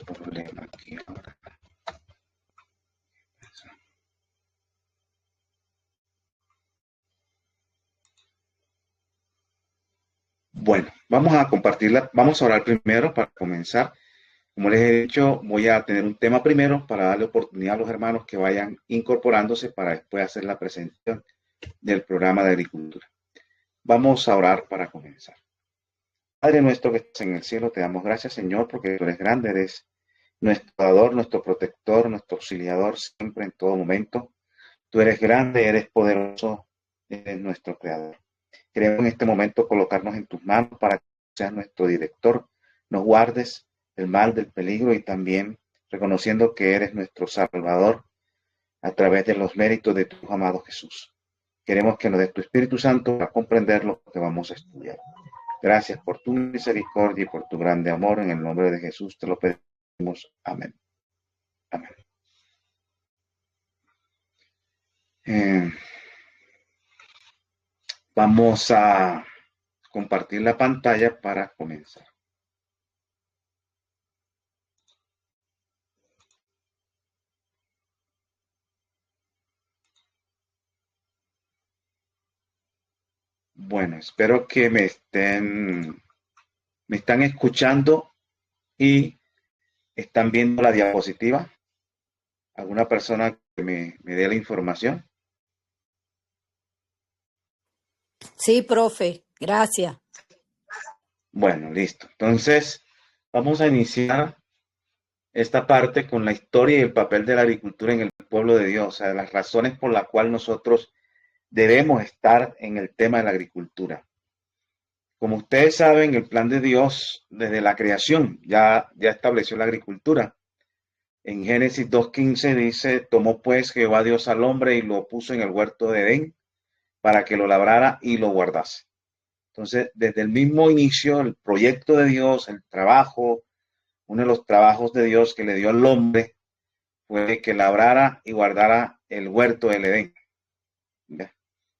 problema aquí ahora. Bueno, vamos a compartirla. Vamos a orar primero para comenzar. Como les he dicho, voy a tener un tema primero para darle oportunidad a los hermanos que vayan incorporándose para después hacer la presentación del programa de agricultura. Vamos a orar para comenzar. Padre nuestro que estás en el cielo, te damos gracias, Señor, porque tú eres grande, eres nuestro dador, nuestro protector, nuestro auxiliador siempre en todo momento. Tú eres grande, eres poderoso, eres nuestro creador. Queremos en este momento colocarnos en tus manos para que seas nuestro director, nos guardes del mal, del peligro y también reconociendo que eres nuestro Salvador a través de los méritos de tu amado Jesús. Queremos que nos des tu Espíritu Santo para comprender lo que vamos a estudiar. Gracias por tu misericordia y por tu grande amor. En el nombre de Jesús te lo pedimos. Amén. Amén. Vamos a compartir la pantalla para comenzar. Bueno, espero que me están escuchando y están viendo la diapositiva. ¿Alguna persona que me dé la información? Sí, profe, gracias. Bueno, listo. Entonces, vamos a iniciar esta parte con la historia y el papel de la agricultura en el pueblo de Dios, o sea, las razones por las cuales nosotros debemos estar en el tema de la agricultura. Como ustedes saben, el plan de Dios desde la creación ya estableció la agricultura. En Génesis 2:15 dice, tomó pues Jehová Dios al hombre y lo puso en el huerto de Edén para que lo labrara y lo guardase. Entonces, desde el mismo inicio, el proyecto de Dios, el trabajo, uno de los trabajos de Dios que le dio al hombre fue que labrara y guardara el huerto del Edén. ¿Ya?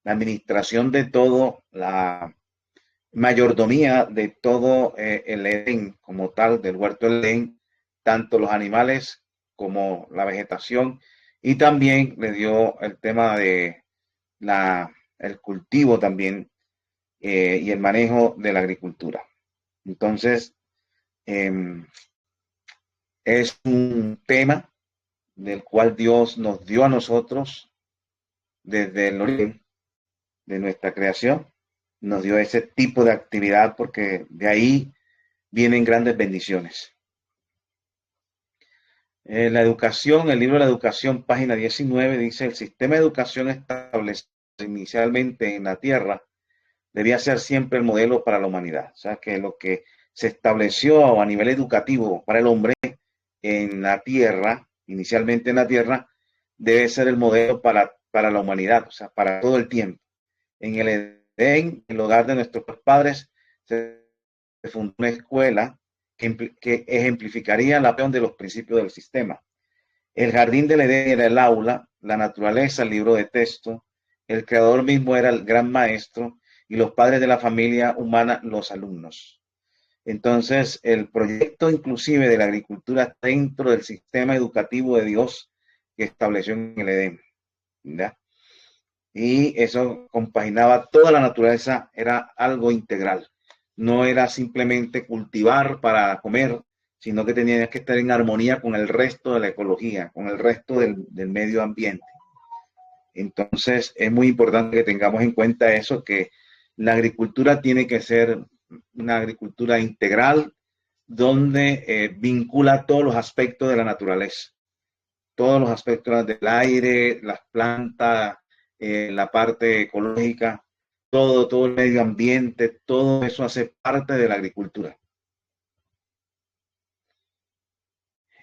La administración de todo, la mayordomía de todo el Edén como tal, del huerto del Edén, tanto los animales como la vegetación, y también le dio el tema de el cultivo también y el manejo de la agricultura. Entonces, es un tema del cual Dios nos dio a nosotros desde el origen de nuestra creación, nos dio ese tipo de actividad porque de ahí vienen grandes bendiciones. La educación, el libro de la educación, página 19, dice, el sistema de educación establecido inicialmente en la Tierra debía ser siempre el modelo para la humanidad. O sea, que lo que se estableció a nivel educativo para el hombre en la Tierra, inicialmente en la Tierra, debe ser el modelo para la humanidad, o sea, para todo el tiempo. En el Edén, el hogar de nuestros padres, se fundó una escuela que ejemplificaría la acción de los principios del sistema. El jardín del Edén era el aula, la naturaleza, el libro de texto, el creador mismo era el gran maestro y los padres de la familia humana, los alumnos. Entonces, el proyecto inclusive de la agricultura está dentro del sistema educativo de Dios que estableció en el Edén. ¿Ya? Y eso compaginaba toda la naturaleza, era algo integral. No era simplemente cultivar para comer, sino que tenía que estar en armonía con el resto de la ecología, con el resto del medio ambiente. Entonces, es muy importante que tengamos en cuenta eso, que la agricultura tiene que ser una agricultura integral, donde vincula todos los aspectos de la naturaleza, todos los aspectos del aire, las plantas, la parte ecológica, todo el medio ambiente, todo eso hace parte de la agricultura.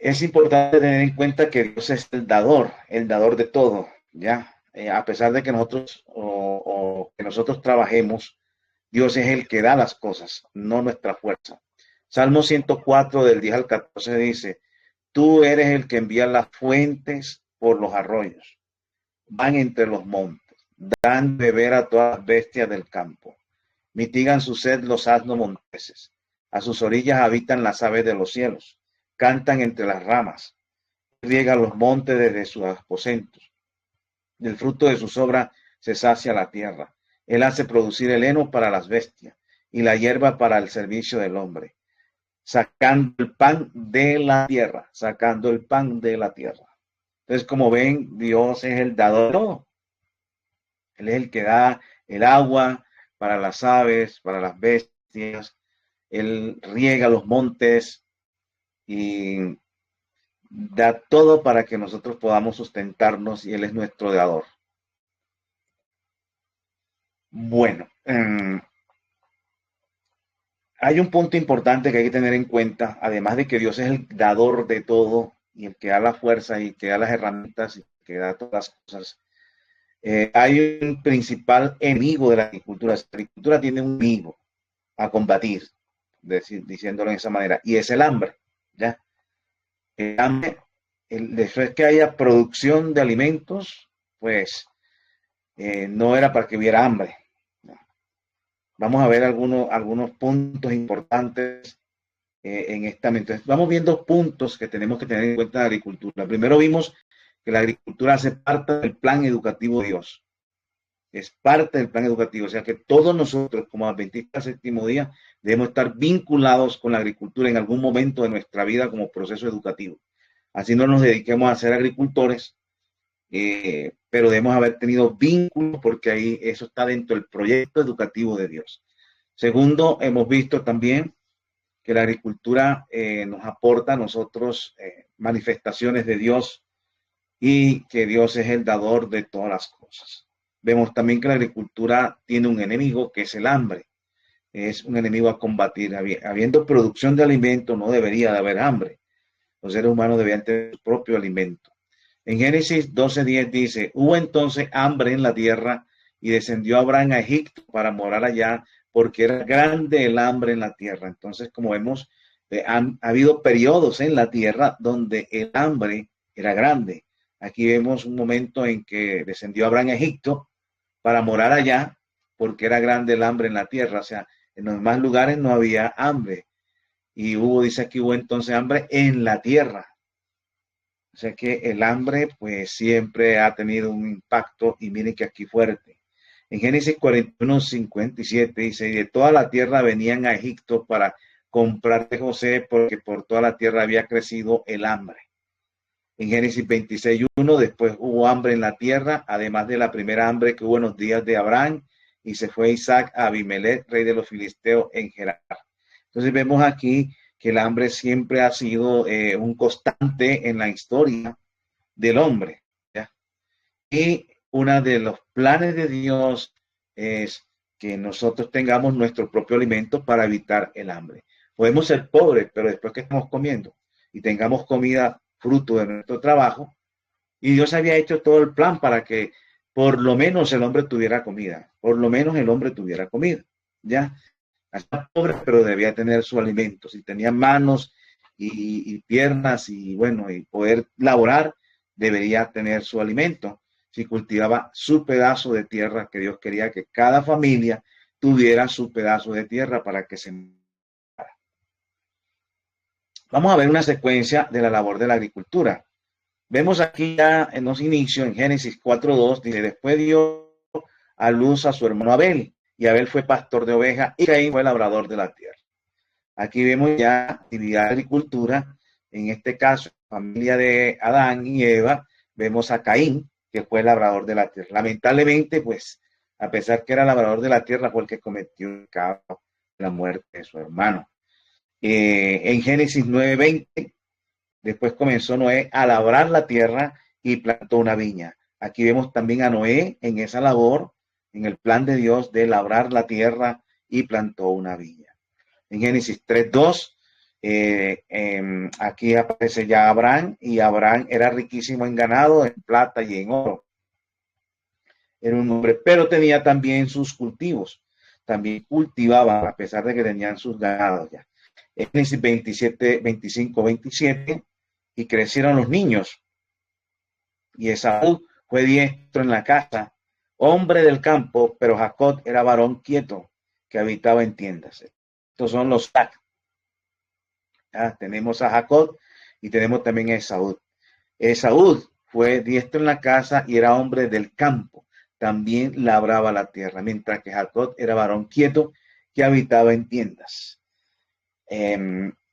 Es importante tener en cuenta que Dios es el dador de todo, ¿ya? A pesar de que nosotros o que nosotros trabajemos, Dios es el que da las cosas, no nuestra fuerza. Salmo 104 del 10 al 14 dice, tú eres el que envía las fuentes por los arroyos, van entre los montes, dan de beber a todas las bestias del campo, mitigan su sed los asnos monteses, a sus orillas habitan las aves de los cielos, cantan entre las ramas, riega los montes desde sus aposentos. Del fruto de sus obras se sacia la tierra. Él hace producir el heno para las bestias y la hierba para el servicio del hombre, sacando el pan de la tierra, sacando el pan de la tierra. Entonces, como ven, Dios es el dador de todo. Él es el que da el agua para las aves, para las bestias. Él riega los montes y da todo para que nosotros podamos sustentarnos, y Él es nuestro dador. Bueno, hay un punto importante que hay que tener en cuenta, además de que Dios es el dador de todo y el que da la fuerza y que da las herramientas y que da todas las cosas. Hay un principal enemigo de la agricultura. La agricultura tiene un enemigo a combatir, diciéndolo de esa manera, y es el hambre. ¿Ya? El hambre, después que haya producción de alimentos, pues no era para que hubiera hambre. Vamos a ver algunos puntos importantes en esta mente. Vamos viendo puntos que tenemos que tener en cuenta en la agricultura. Primero vimos que la agricultura hace parte del plan educativo de Dios. Es parte del plan educativo. O sea que todos nosotros, como adventistas del séptimo día, debemos estar vinculados con la agricultura en algún momento de nuestra vida como proceso educativo. Así no nos dediquemos a ser agricultores, pero debemos haber tenido vínculos porque ahí eso está dentro del proyecto educativo de Dios. Segundo, hemos visto también que la agricultura nos aporta a nosotros manifestaciones de Dios y que Dios es el dador de todas las cosas. Vemos también que la agricultura tiene un enemigo que es el hambre. Es un enemigo a combatir. Habiendo producción de alimento, no debería de haber hambre. Los seres humanos deberían tener su propio alimento. En Génesis 12:10 dice, hubo entonces hambre en la tierra y descendió Abraham a Egipto para morar allá porque era grande el hambre en la tierra. Entonces, como vemos, ha habido periodos en la tierra donde el hambre era grande. Aquí vemos un momento en que descendió Abraham a Egipto para morar allá porque era grande el hambre en la tierra. O sea, en los demás lugares no había hambre. Y dice aquí, hubo entonces hambre en la tierra. O sea que el hambre pues siempre ha tenido un impacto, y miren que aquí fuerte. En Génesis 41:57 dice, y de toda la tierra venían a Egipto para comprar de José porque por toda la tierra había crecido el hambre. En Génesis 26:1 después hubo hambre en la tierra, además de la primera hambre que hubo en los días de Abraham, y se fue Isaac a Abimelech, rey de los filisteos, en Gerar. Entonces vemos aquí que el hambre siempre ha sido un constante en la historia del hombre. ¿Ya? Y uno de los planes de Dios es que nosotros tengamos nuestro propio alimento para evitar el hambre. Podemos ser pobres, pero después que estamos comiendo y tengamos comida fruto de nuestro trabajo, y Dios había hecho todo el plan para que por lo menos el hombre tuviera comida, por lo menos el hombre tuviera comida, ¿ya? Estaba pobre, pero debía tener su alimento. Si tenía manos y piernas y bueno, y poder laborar, debería tener su alimento. Si cultivaba su pedazo de tierra, que Dios quería que cada familia tuviera su pedazo de tierra para que se... Vamos a ver una secuencia de la labor de la agricultura. Vemos aquí ya en los inicios, en Génesis 4:2, dice, después dio a luz a su hermano Abel, y Abel fue pastor de ovejas y Caín fue labrador de la tierra. Aquí vemos ya actividad de agricultura, en este caso, familia de Adán y Eva, vemos a Caín, que fue labrador de la tierra. Lamentablemente, pues, a pesar que era labrador de la tierra, fue el que cometió el pecado de la muerte de su hermano. En Génesis 9:20, después comenzó Noé a labrar la tierra y plantó una viña. Aquí vemos también a Noé en esa labor, en el plan de Dios de labrar la tierra y plantó una viña. En Génesis 3:2, aquí aparece ya Abraham, y Abraham era riquísimo en ganado, en plata y en oro. Era un hombre, pero tenía también sus cultivos. También cultivaba, a pesar de que tenían sus ganados ya. En Génesis 25:27, y crecieron los niños. Y Esaú fue diestro en la casa, hombre del campo, pero Jacob era varón quieto, que habitaba en tiendas. Estos son los Tac. Tenemos a Jacob, Y tenemos también a Esaú. Esaú fue diestro en la casa y era hombre del campo. También labraba la tierra, mientras que Jacob era varón quieto que habitaba en tiendas.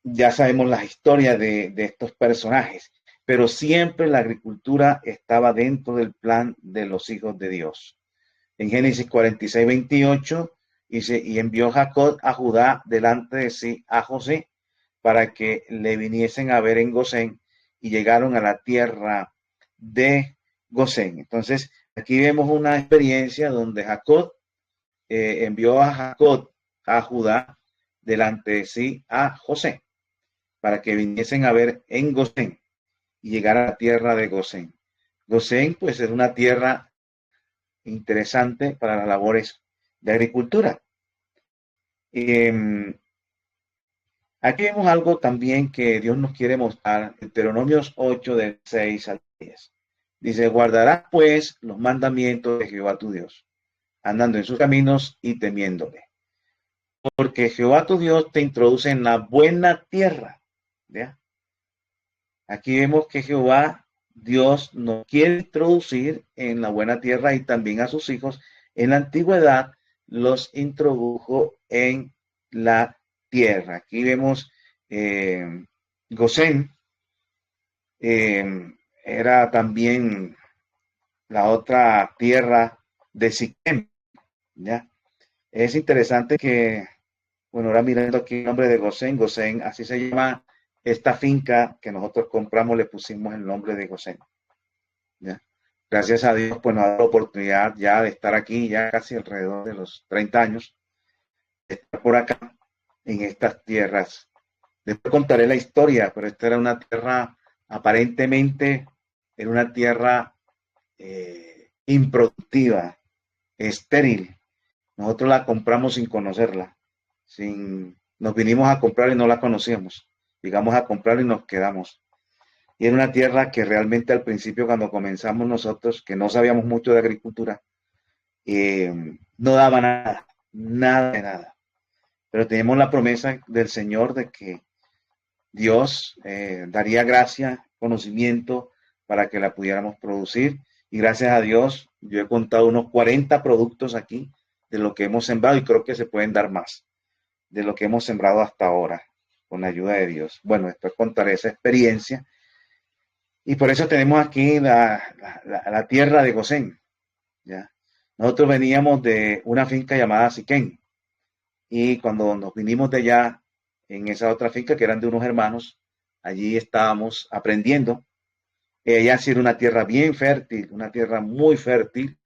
Ya sabemos la historia de estos personajes, pero siempre la agricultura estaba dentro del plan de los hijos de Dios. En Génesis 46, 28, dice, y envió Jacob a Judá delante de sí a José para que le viniesen a ver en Gosén, y llegaron a la tierra de Gosén. Entonces, aquí vemos una experiencia donde Jacob envió a Jacob a Judá delante de sí a José para que viniesen a ver en Gosén y llegar a la tierra de Gosén. Gosén, pues, es una tierra interesante para las labores de agricultura. Aquí vemos algo también que Dios nos quiere mostrar en Deuteronomios 8, del 6 al 10. Dice, guardarás pues los mandamientos de Jehová tu Dios, andando en sus caminos y temiéndole. Porque Jehová tu Dios te introduce en la buena tierra. ¿Ya? Aquí vemos que Jehová Dios nos quiere introducir en la buena tierra y también a sus hijos. En la antigüedad los introdujo en la tierra. Aquí vemos Gosén, era también la otra tierra de Siquem, ¿ya? Es interesante que, bueno, ahora mirando aquí el nombre de Gosén, Gosén, así se llama esta finca que nosotros compramos, le pusimos el nombre de Gosén, ¿ya? Gracias a Dios, pues nos ha dado la oportunidad ya de estar aquí, ya casi alrededor de los 30 años, de estar por acá, en estas tierras. Después contaré la historia, pero esta era una tierra, aparentemente, era una tierra improductiva, estéril. Nosotros la compramos sin conocerla. Nos vinimos a comprar y no la conocíamos. Llegamos a comprar y nos quedamos. Y era una tierra que realmente al principio, cuando comenzamos nosotros, que no sabíamos mucho de agricultura, no daba nada, nada de nada. Pero teníamos la promesa del Señor de que Dios daría gracia, conocimiento para que la pudiéramos producir. Y gracias a Dios, yo he contado unos 40 productos aquí de lo que hemos sembrado y creo que se pueden dar más de lo que hemos sembrado hasta ahora con la ayuda de Dios. Bueno, después contaré esa experiencia. Y por eso tenemos aquí la tierra de Gosén, ¿ya? Nosotros veníamos de una finca llamada Siquén y cuando nos vinimos de allá en esa otra finca que eran de unos hermanos, allí estábamos aprendiendo. Allá sí era una tierra bien fértil, una tierra muy fértil.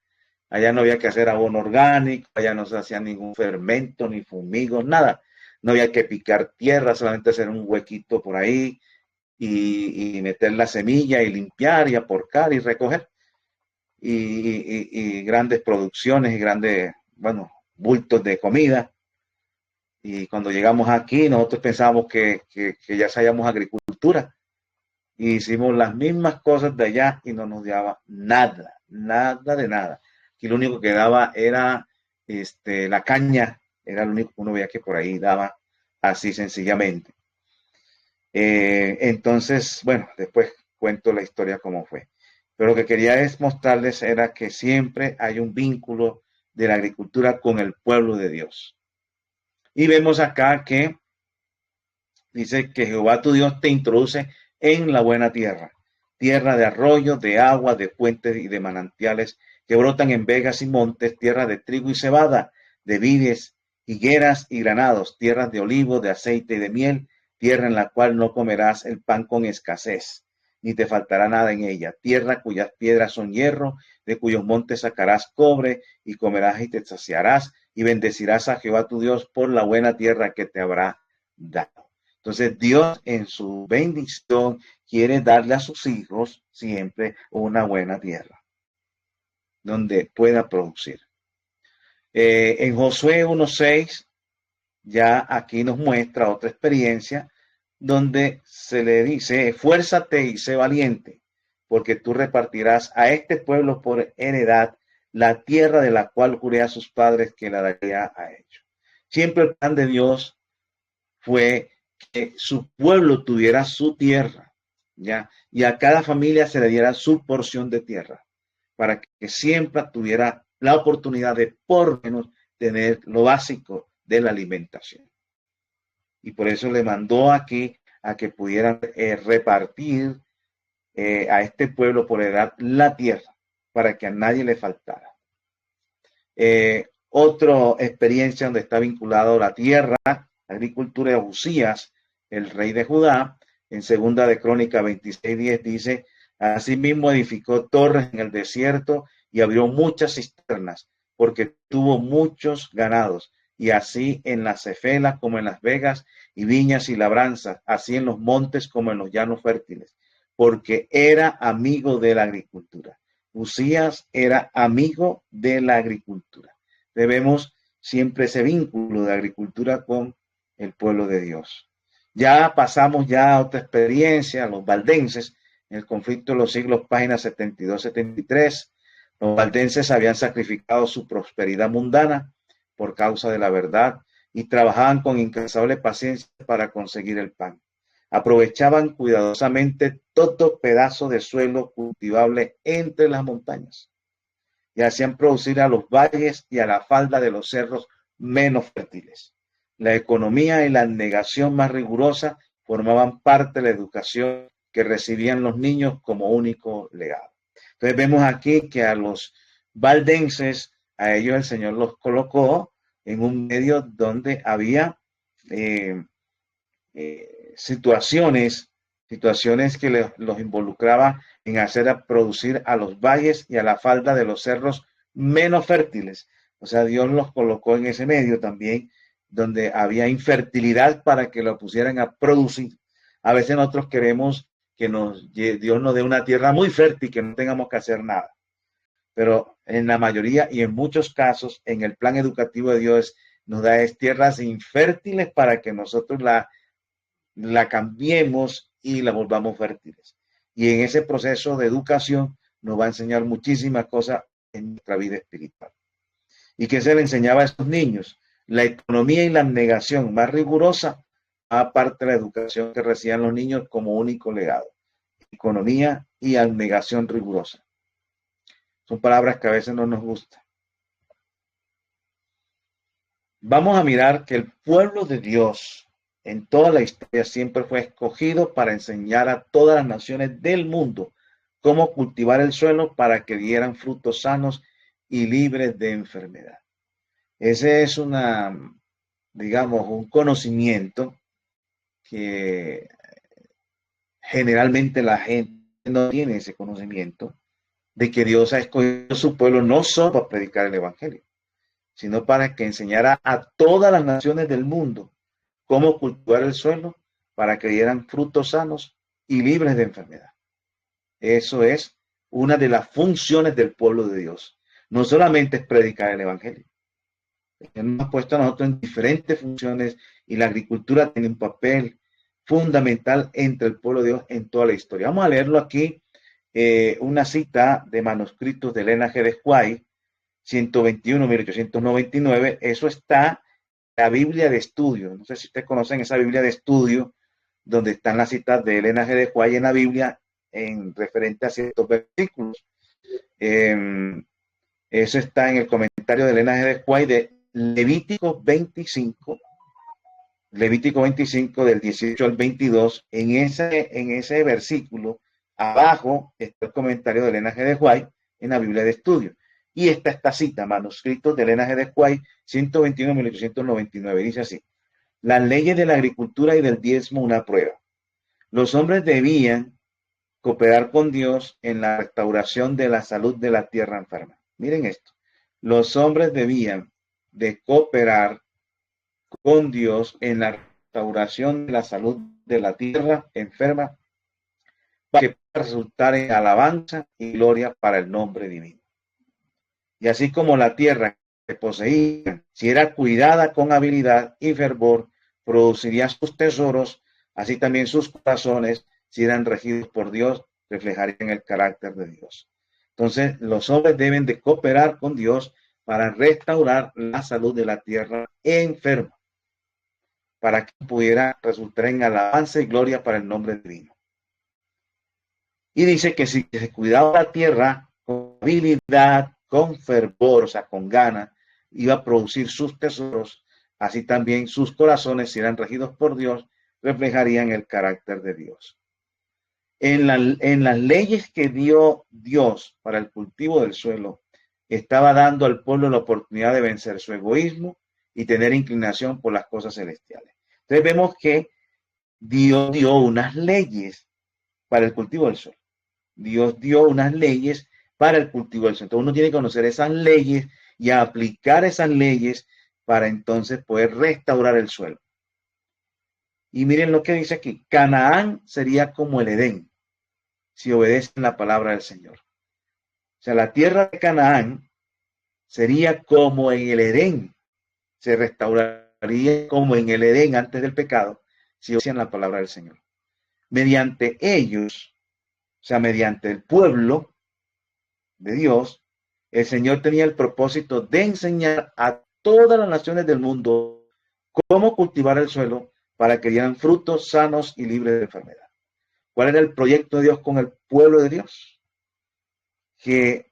Allá no había que hacer abono orgánico, allá no se hacía ningún fermento, ni fumigos, nada. No había que picar tierra, solamente hacer un huequito por ahí y meter la semilla y limpiar y aporcar y recoger. Y grandes producciones y grandes, bueno, bultos de comida. Y cuando llegamos aquí, nosotros pensábamos que ya sabíamos agricultura. Y hicimos las mismas cosas de allá y no nos daba nada, nada de nada. Aquí lo único que daba era la caña, era lo único que uno veía que por ahí daba así sencillamente. Entonces, bueno, después cuento la historia como fue. Pero lo que quería es mostrarles era que siempre hay un vínculo de la agricultura con el pueblo de Dios. Y vemos acá que dice que Jehová tu Dios te introduce en la buena tierra, tierra de arroyos, de agua, de fuentes y de manantiales que brotan en vegas y montes, tierra de trigo y cebada, de vides, higueras y granados, tierras de olivo, de aceite y de miel, tierra en la cual no comerás el pan con escasez, ni te faltará nada en ella, tierra cuyas piedras son hierro, de cuyos montes sacarás cobre, y comerás y te saciarás, y bendecirás a Jehová tu Dios por la buena tierra que te habrá dado. Entonces Dios en su bendición quiere darle a sus hijos siempre una buena tierra donde pueda producir. En Josué 1:6 ya aquí nos muestra otra experiencia donde se le dice, esfuérzate y sé valiente, porque tú repartirás a este pueblo por heredad la tierra de la cual juré a sus padres que la daría a ellos. Siempre el plan de Dios fue que su pueblo tuviera su tierra. ¿ya? Y a cada familia se le diera su porción de tierra, para que siempre tuviera la oportunidad de por menos tener lo básico de la alimentación. Y por eso le mandó aquí a que pudieran repartir a este pueblo por edad la tierra, para que a nadie le faltara. Otra experiencia donde está vinculado la tierra, la agricultura de Uzías, el rey de Judá, en segunda de Crónica 26:10 dice, asimismo edificó torres en el desierto y abrió muchas cisternas, porque tuvo muchos ganados, y así en las cefelas como en las vegas, y viñas y labranzas, así en los montes como en los llanos fértiles, porque era amigo de la agricultura. Uzías era amigo de la agricultura. Debemos siempre ese vínculo de agricultura con el pueblo de Dios. Ya pasamos ya a otra experiencia, los valdenses, en el conflicto de los siglos, páginas 72-73. Los valdenses habían sacrificado su prosperidad mundana por causa de la verdad y trabajaban con incansable paciencia para conseguir el pan. Aprovechaban cuidadosamente todo pedazo de suelo cultivable entre las montañas y hacían producir a los valles y a la falda de los cerros menos fértiles. La economía y la abnegación más rigurosa formaban parte de la educación que recibían los niños como único legado. Entonces vemos aquí que a los valdenses, a ellos el Señor los colocó en un medio donde había situaciones que los involucraba en hacer a producir a los valles y a la falda de los cerros menos fértiles. O sea, Dios los colocó en ese medio también, donde había infertilidad para que lo pusieran a producir. A veces nosotros queremos que Dios nos dé una tierra muy fértil, que no tengamos que hacer nada. Pero en la mayoría y en muchos casos, en el plan educativo de Dios, nos da tierras infértiles para que nosotros la cambiemos y la volvamos fértiles. Y en ese proceso de educación nos va a enseñar muchísimas cosas en nuestra vida espiritual. ¿Y qué se le enseñaba a esos niños? La economía y la abnegación más rigurosa, aparte de la educación que recibían los niños como único legado. Economía y abnegación rigurosa. Son palabras que a veces no nos gustan. Vamos a mirar que el pueblo de Dios en toda la historia siempre fue escogido para enseñar a todas las naciones del mundo cómo cultivar el suelo para que dieran frutos sanos y libres de enfermedad. Ese es digamos, un conocimiento que generalmente la gente no tiene ese conocimiento de que Dios ha escogido a su pueblo no solo para predicar el evangelio, sino para que enseñara a todas las naciones del mundo cómo cultivar el suelo para que dieran frutos sanos y libres de enfermedad. Eso es una de las funciones del pueblo de Dios. No solamente es predicar el evangelio. Nos ha puesto a nosotros en diferentes funciones y la agricultura tiene un papel fundamental entre el pueblo de Dios en toda la historia. Vamos a leerlo aquí, una cita de manuscritos de Elena G. de White, 121-1899. Eso está en la Biblia de estudio. No sé si ustedes conocen esa Biblia de estudio, donde están las citas de Elena G. de White en la Biblia en referente a ciertos versículos. Eso está en el comentario de Elena G. de White de Levítico 25 del 18 al 22. En ese versículo, abajo está el comentario de Elena G. de White en la Biblia de estudio. Y está esta cita, manuscritos de Elena G. de White, 121-1899. Dice así: las leyes de la agricultura y del diezmo, una prueba. Los hombres debían cooperar con Dios en la restauración de la salud de la tierra enferma. Miren esto. Los hombres debían de cooperar con Dios en la restauración de la salud de la tierra enferma para que pueda resultar en alabanza y gloria para el nombre divino. Y así como la tierra que poseían, si era cuidada con habilidad y fervor, produciría sus tesoros, así también sus corazones, si eran regidos por Dios, reflejarían el carácter de Dios. Entonces, los hombres deben de cooperar con Dios para restaurar la salud de la tierra enferma, para que pudiera resultar en alabanza y gloria para el nombre divino. Y dice que si se cuidaba la tierra con habilidad, con fervor, o sea, con ganas, iba a producir sus tesoros, así también sus corazones, si eran regidos por Dios, reflejarían el carácter de Dios. En las leyes que dio Dios para el cultivo del suelo, estaba dando al pueblo la oportunidad de vencer su egoísmo y tener inclinación por las cosas celestiales. Entonces vemos que Dios dio unas leyes para el cultivo del suelo. Dios dio unas leyes para el cultivo del suelo. Entonces uno tiene que conocer esas leyes y aplicar esas leyes para entonces poder restaurar el suelo. Y miren lo que dice aquí, Canaán sería como el Edén, si obedecen la palabra del Señor. O sea, la tierra de Canaán sería como en el Edén, se restauraría como en el Edén antes del pecado, si obedecían la palabra del Señor. Mediante ellos, o sea, mediante el pueblo de Dios, el Señor tenía el propósito de enseñar a todas las naciones del mundo cómo cultivar el suelo para que dieran frutos sanos y libres de enfermedad. ¿Cuál era el proyecto de Dios con el pueblo de Dios? Que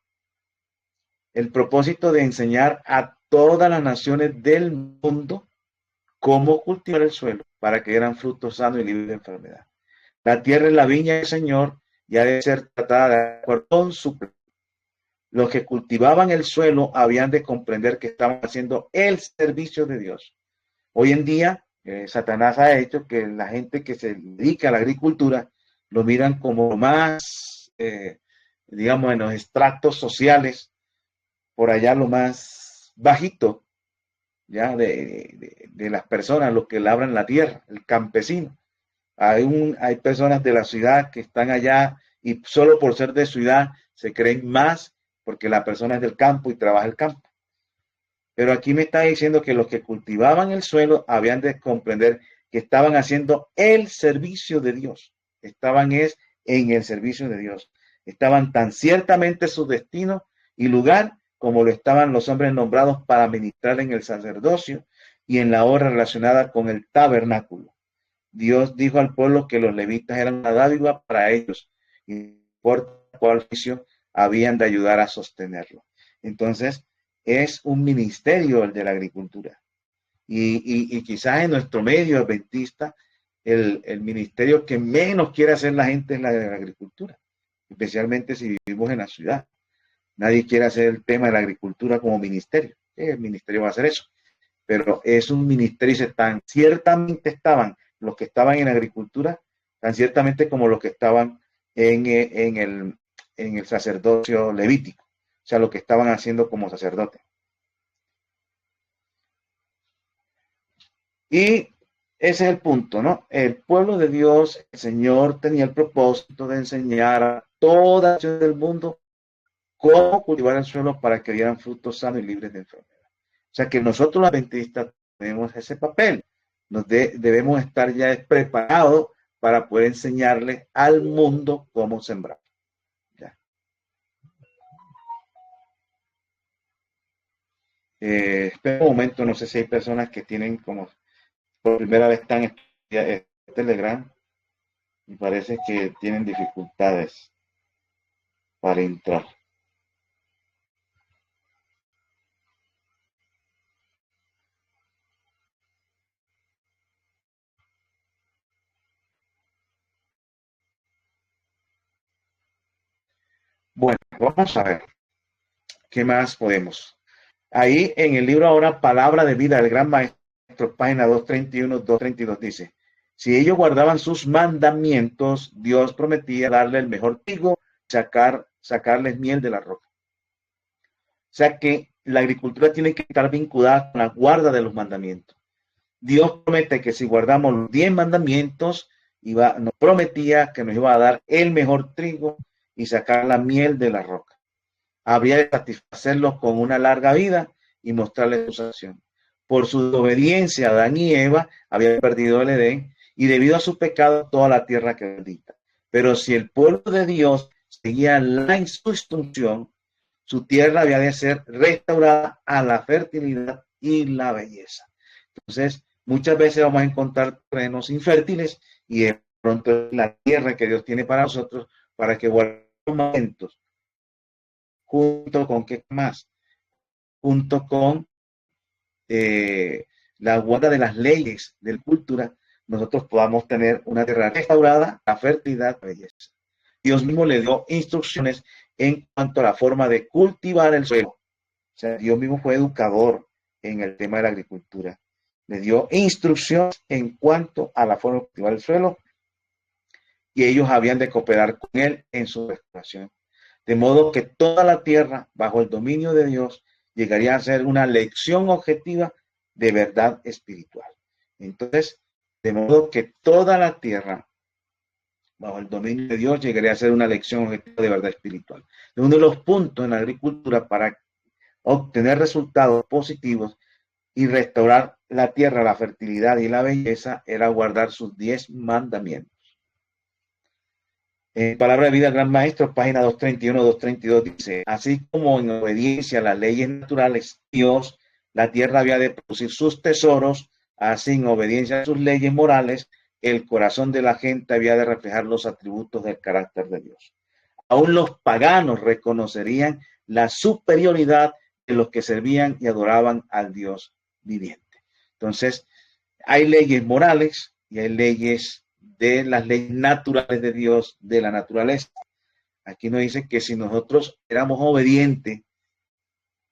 el propósito de enseñar a todas las naciones del mundo cómo cultivar el suelo para que dieran frutos sanos y libres de enfermedad. La tierra es la viña del Señor y ha de ser tratada de acuerdo con su plan. Los que cultivaban el suelo habían de comprender que estaban haciendo el servicio de Dios. Hoy en día, Satanás ha hecho que la gente que se dedica a la agricultura lo miran como más, digamos, en los estratos sociales, por allá lo más bajito, ya de las personas, los que labran la tierra, el campesino. Hay personas de la ciudad que están allá y solo por ser de ciudad se creen más porque la persona es del campo y trabaja el campo. Pero aquí me está diciendo que los que cultivaban el suelo habían de comprender que estaban haciendo el servicio de Dios. Estaban en el servicio de Dios. Estaban tan ciertamente su destino y lugar como lo estaban los hombres nombrados para ministrar en el sacerdocio y en la obra relacionada con el tabernáculo. Dios dijo al pueblo que los levitas eran una dádiva para ellos y por cual oficio habían de ayudar a sostenerlo. Entonces, es un ministerio el de la agricultura. Y quizás en nuestro medio adventista, el ministerio que menos quiere hacer la gente es la de la agricultura, especialmente si vivimos en la ciudad. Nadie quiere hacer el tema de la agricultura como ministerio. El ministerio va a hacer eso. Pero es un ministerio y ciertamente estaban los que estaban en agricultura, tan ciertamente como los que estaban en el sacerdocio levítico, o sea, lo que estaban haciendo como sacerdotes. Y ese es el punto, ¿no? El pueblo de Dios, el Señor tenía el propósito de enseñar a toda la nación del mundo cómo cultivar el suelo para que dieran frutos sanos y libres de enfermedad. O sea que nosotros los adventistas tenemos ese papel. Debemos estar ya preparados para poder enseñarle al mundo cómo sembrar. Ya. Espera un momento, no sé si hay personas que tienen como por primera vez están en Telegram y parece que tienen dificultades para entrar. Bueno, vamos a ver qué más podemos. Ahí en el libro ahora, Palabra de Vida del Gran Maestro, página 231, 232 dice, si ellos guardaban sus mandamientos, Dios prometía darle el mejor trigo, sacarles miel de la roca. O sea que la agricultura tiene que estar vinculada con la guarda de los mandamientos. Dios promete que si guardamos los 10 mandamientos, nos prometía que nos iba a dar el mejor trigo y sacar la miel de la roca. Habría de satisfacerlos con una larga vida y mostrarles su salvación. Por su obediencia, Adán y Eva habían perdido el Edén y debido a su pecado toda la tierra quedó maldita. Pero si el pueblo de Dios seguía su instrucción, su tierra había de ser restaurada a la fertilidad y la belleza. Entonces, muchas veces vamos a encontrar terrenos infértiles y pronto es la tierra que Dios tiene para nosotros, para que guardemos momentos, junto con qué más, junto con la guarda de las leyes de la cultura, nosotros podamos tener una tierra restaurada, la fertilidad, la belleza. Dios mismo le dio instrucciones en cuanto a la forma de cultivar el suelo. O sea, Dios mismo fue educador en el tema de la agricultura. Le dio instrucciones en cuanto a la forma de cultivar el suelo y ellos habían de cooperar con él en su restauración. De modo que toda la tierra, bajo el dominio de Dios, llegaría a ser una lección objetiva de verdad espiritual. Entonces, de modo que toda la tierra, bajo el dominio de Dios, llegaría a ser una lección objetiva de verdad espiritual. Uno de los puntos en la agricultura para obtener resultados positivos y restaurar la tierra, la fertilidad y la belleza era guardar sus 10 mandamientos. En Palabra de Vida, Gran Maestro, página 231, 232 dice, así como en obediencia a las leyes naturales, Dios, la tierra había de producir sus tesoros, así en obediencia a sus leyes morales, el corazón de la gente había de reflejar los atributos del carácter de Dios. Aún los paganos reconocerían la superioridad de los que servían y adoraban al Dios viviente. Entonces, hay leyes morales y hay leyes de las leyes naturales de Dios, de la naturaleza. Aquí nos dice que si nosotros éramos obedientes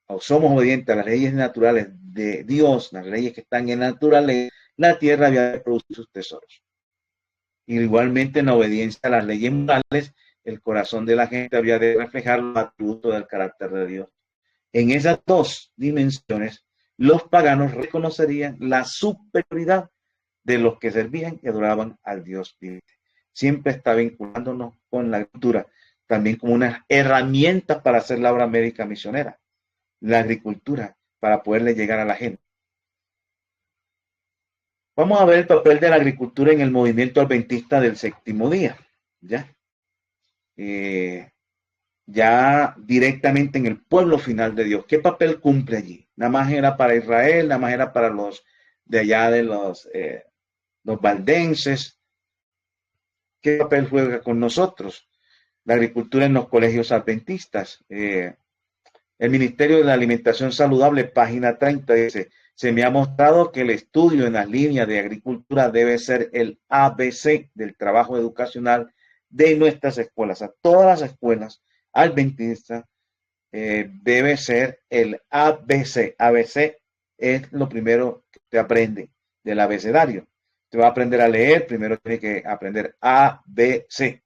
o somos obedientes a las leyes naturales de Dios, las leyes que están en la naturaleza, la tierra había de producir sus tesoros. Y igualmente en obediencia a las leyes morales, el corazón de la gente había de reflejar los atributos del carácter de Dios. En esas dos dimensiones, los paganos reconocerían la superioridad de los que servían y adoraban al Dios viviente. Siempre está vinculándonos con la agricultura, también como unas herramientas para hacer la obra médica misionera, la agricultura, para poderle llegar a la gente. Vamos a ver el papel de la agricultura en el movimiento adventista del séptimo día, ¿ya? Ya directamente en el pueblo final de Dios. ¿Qué papel cumple allí? Nada más era para Israel, nada más era para los de allá de los valdenses. ¿Qué papel juega con nosotros? La agricultura en los colegios adventistas. El Ministerio de la Alimentación Saludable, página 30, dice, se me ha mostrado que el estudio en las líneas de agricultura debe ser el ABC del trabajo educacional de nuestras escuelas. A todas las escuelas adventistas debe ser el ABC. ABC es lo primero que te aprende del abecedario. Te va a aprender a leer, primero tiene que aprender ABC.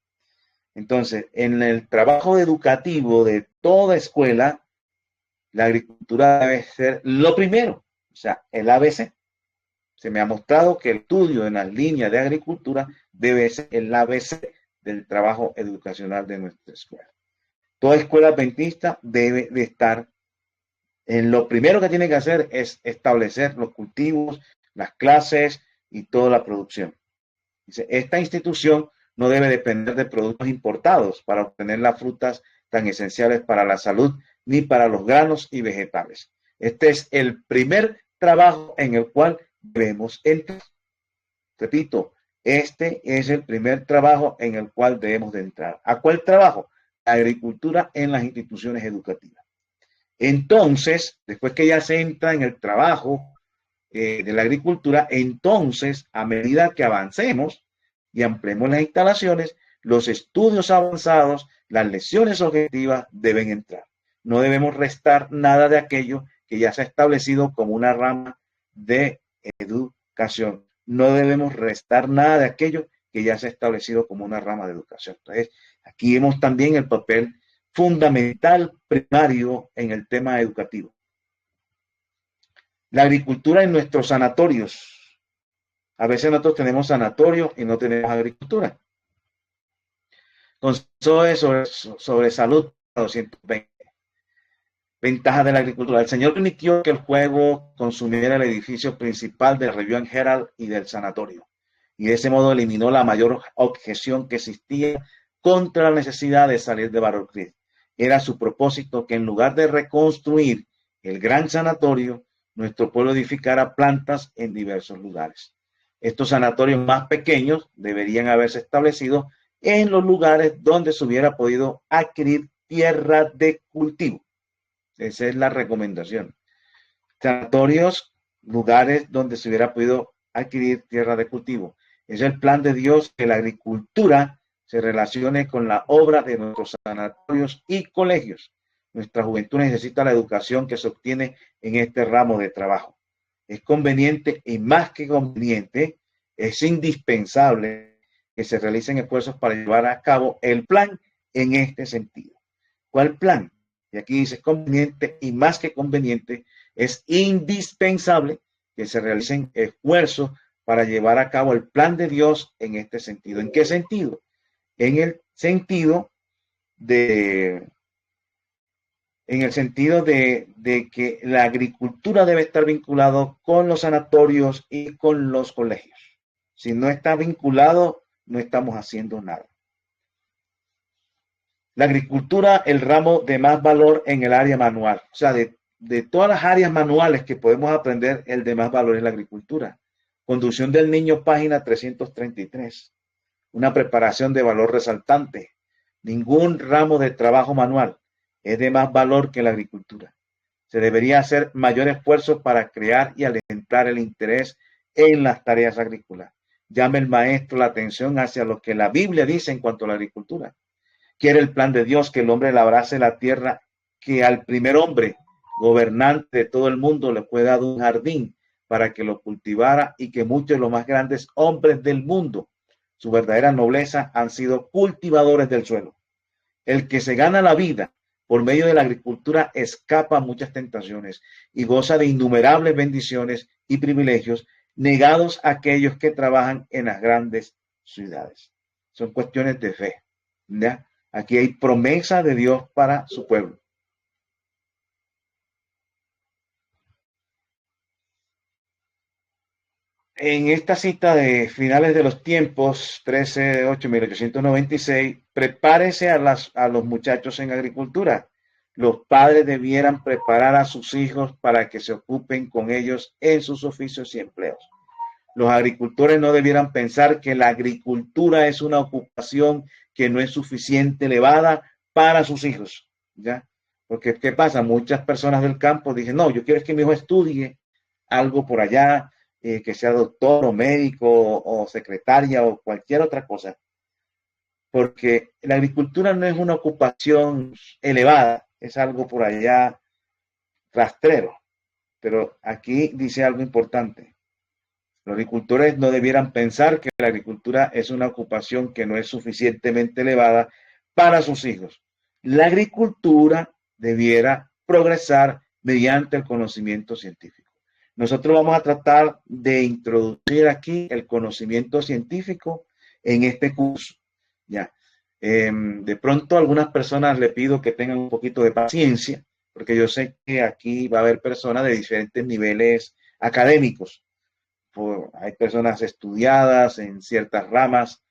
Entonces, en el trabajo educativo de toda escuela, la agricultura debe ser lo primero, o sea, el ABC. Se me ha mostrado que el estudio en las líneas de agricultura debe ser el ABC del trabajo educacional de nuestra escuela. Toda escuela adventista debe de estar en lo primero que tiene que hacer es establecer los cultivos, las clases y toda la producción. Dice, esta institución no debe depender de productos importados para obtener las frutas tan esenciales para la salud ni para los granos y vegetales. Este es el primer trabajo en el cual debemos entrar. Repito, este es el primer trabajo en el cual debemos de entrar. ¿A cuál trabajo? La agricultura en las instituciones educativas. Entonces, después que ya se entra en el trabajo de la agricultura, entonces, a medida que avancemos y ampliemos las instalaciones, los estudios avanzados, las lecciones objetivas deben entrar. No debemos restar nada de aquello que ya se ha establecido como una rama de educación. No debemos restar nada de aquello que ya se ha establecido como una rama de educación. Entonces, aquí vemos también el papel fundamental primario en el tema educativo. La agricultura en nuestros sanatorios. A veces nosotros tenemos sanatorios y no tenemos agricultura. Consejo sobre salud 220. Ventajas de la agricultura. El Señor permitió que el fuego consumiera el edificio principal del Review Herald y del sanatorio. Y de ese modo eliminó la mayor objeción que existía contra la necesidad de salir de Battle Creek. Era su propósito que en lugar de reconstruir el gran sanatorio, nuestro pueblo edificara plantas en diversos lugares. Estos sanatorios más pequeños deberían haberse establecido en los lugares donde se hubiera podido adquirir tierra de cultivo. Esa es la recomendación. Sanatorios, lugares donde se hubiera podido adquirir tierra de cultivo. Es el plan de Dios que la agricultura se relacione con la obra de nuestros sanatorios y colegios. Nuestra juventud necesita la educación que se obtiene en este ramo de trabajo. Es conveniente y más que conveniente, es indispensable que se realicen esfuerzos para llevar a cabo el plan en este sentido. ¿Cuál plan? Y aquí dice conveniente y más que conveniente, es indispensable que se realicen esfuerzos para llevar a cabo el plan de Dios en este sentido. ¿En qué sentido? En el sentido de que la agricultura debe estar vinculado con los sanatorios y con los colegios. Si no está vinculado, no estamos haciendo nada. La agricultura, el ramo de más valor en el área manual. O sea, de todas las áreas manuales que podemos aprender, el de más valor es la agricultura. Conducción del niño, página 333. Una preparación de valor resaltante. Ningún ramo de trabajo manual es de más valor que la agricultura. Se debería hacer mayor esfuerzo para crear y alentar el interés en las tareas agrícolas. Llame el maestro la atención hacia lo que la Biblia dice en cuanto a la agricultura. Quiere el plan de Dios que el hombre labrase la tierra, que al primer hombre, gobernante de todo el mundo, le fue dado un jardín para que lo cultivara y que muchos de los más grandes hombres del mundo, su verdadera nobleza, han sido cultivadores del suelo. El que se gana la vida por medio de la agricultura escapa a muchas tentaciones y goza de innumerables bendiciones y privilegios negados a aquellos que trabajan en las grandes ciudades. Son cuestiones de fe, ¿ya? Aquí hay promesa de Dios para su pueblo. En esta cita de finales de los tiempos, 13 de 8 de 1896, prepárese a los muchachos en agricultura. Los padres debieran preparar a sus hijos para que se ocupen con ellos en sus oficios y empleos. Los agricultores no debieran pensar que la agricultura es una ocupación que no es suficiente elevada para sus hijos, ¿ya? Porque, ¿qué pasa? Muchas personas del campo dicen, no, yo quiero que mi hijo estudie algo por allá, que sea doctor o médico o secretaria o cualquier otra cosa. Porque la agricultura no es una ocupación elevada, es algo por allá rastrero. Pero aquí dice algo importante. Los agricultores no debieran pensar que la agricultura es una ocupación que no es suficientemente elevada para sus hijos. La agricultura debiera progresar mediante el conocimiento científico. Nosotros vamos a tratar de introducir aquí el conocimiento científico en este curso. Ya. De pronto a algunas personas le pido que tengan un poquito de paciencia, porque yo sé que aquí va a haber personas de diferentes niveles académicos. Hay personas estudiadas en ciertas ramas,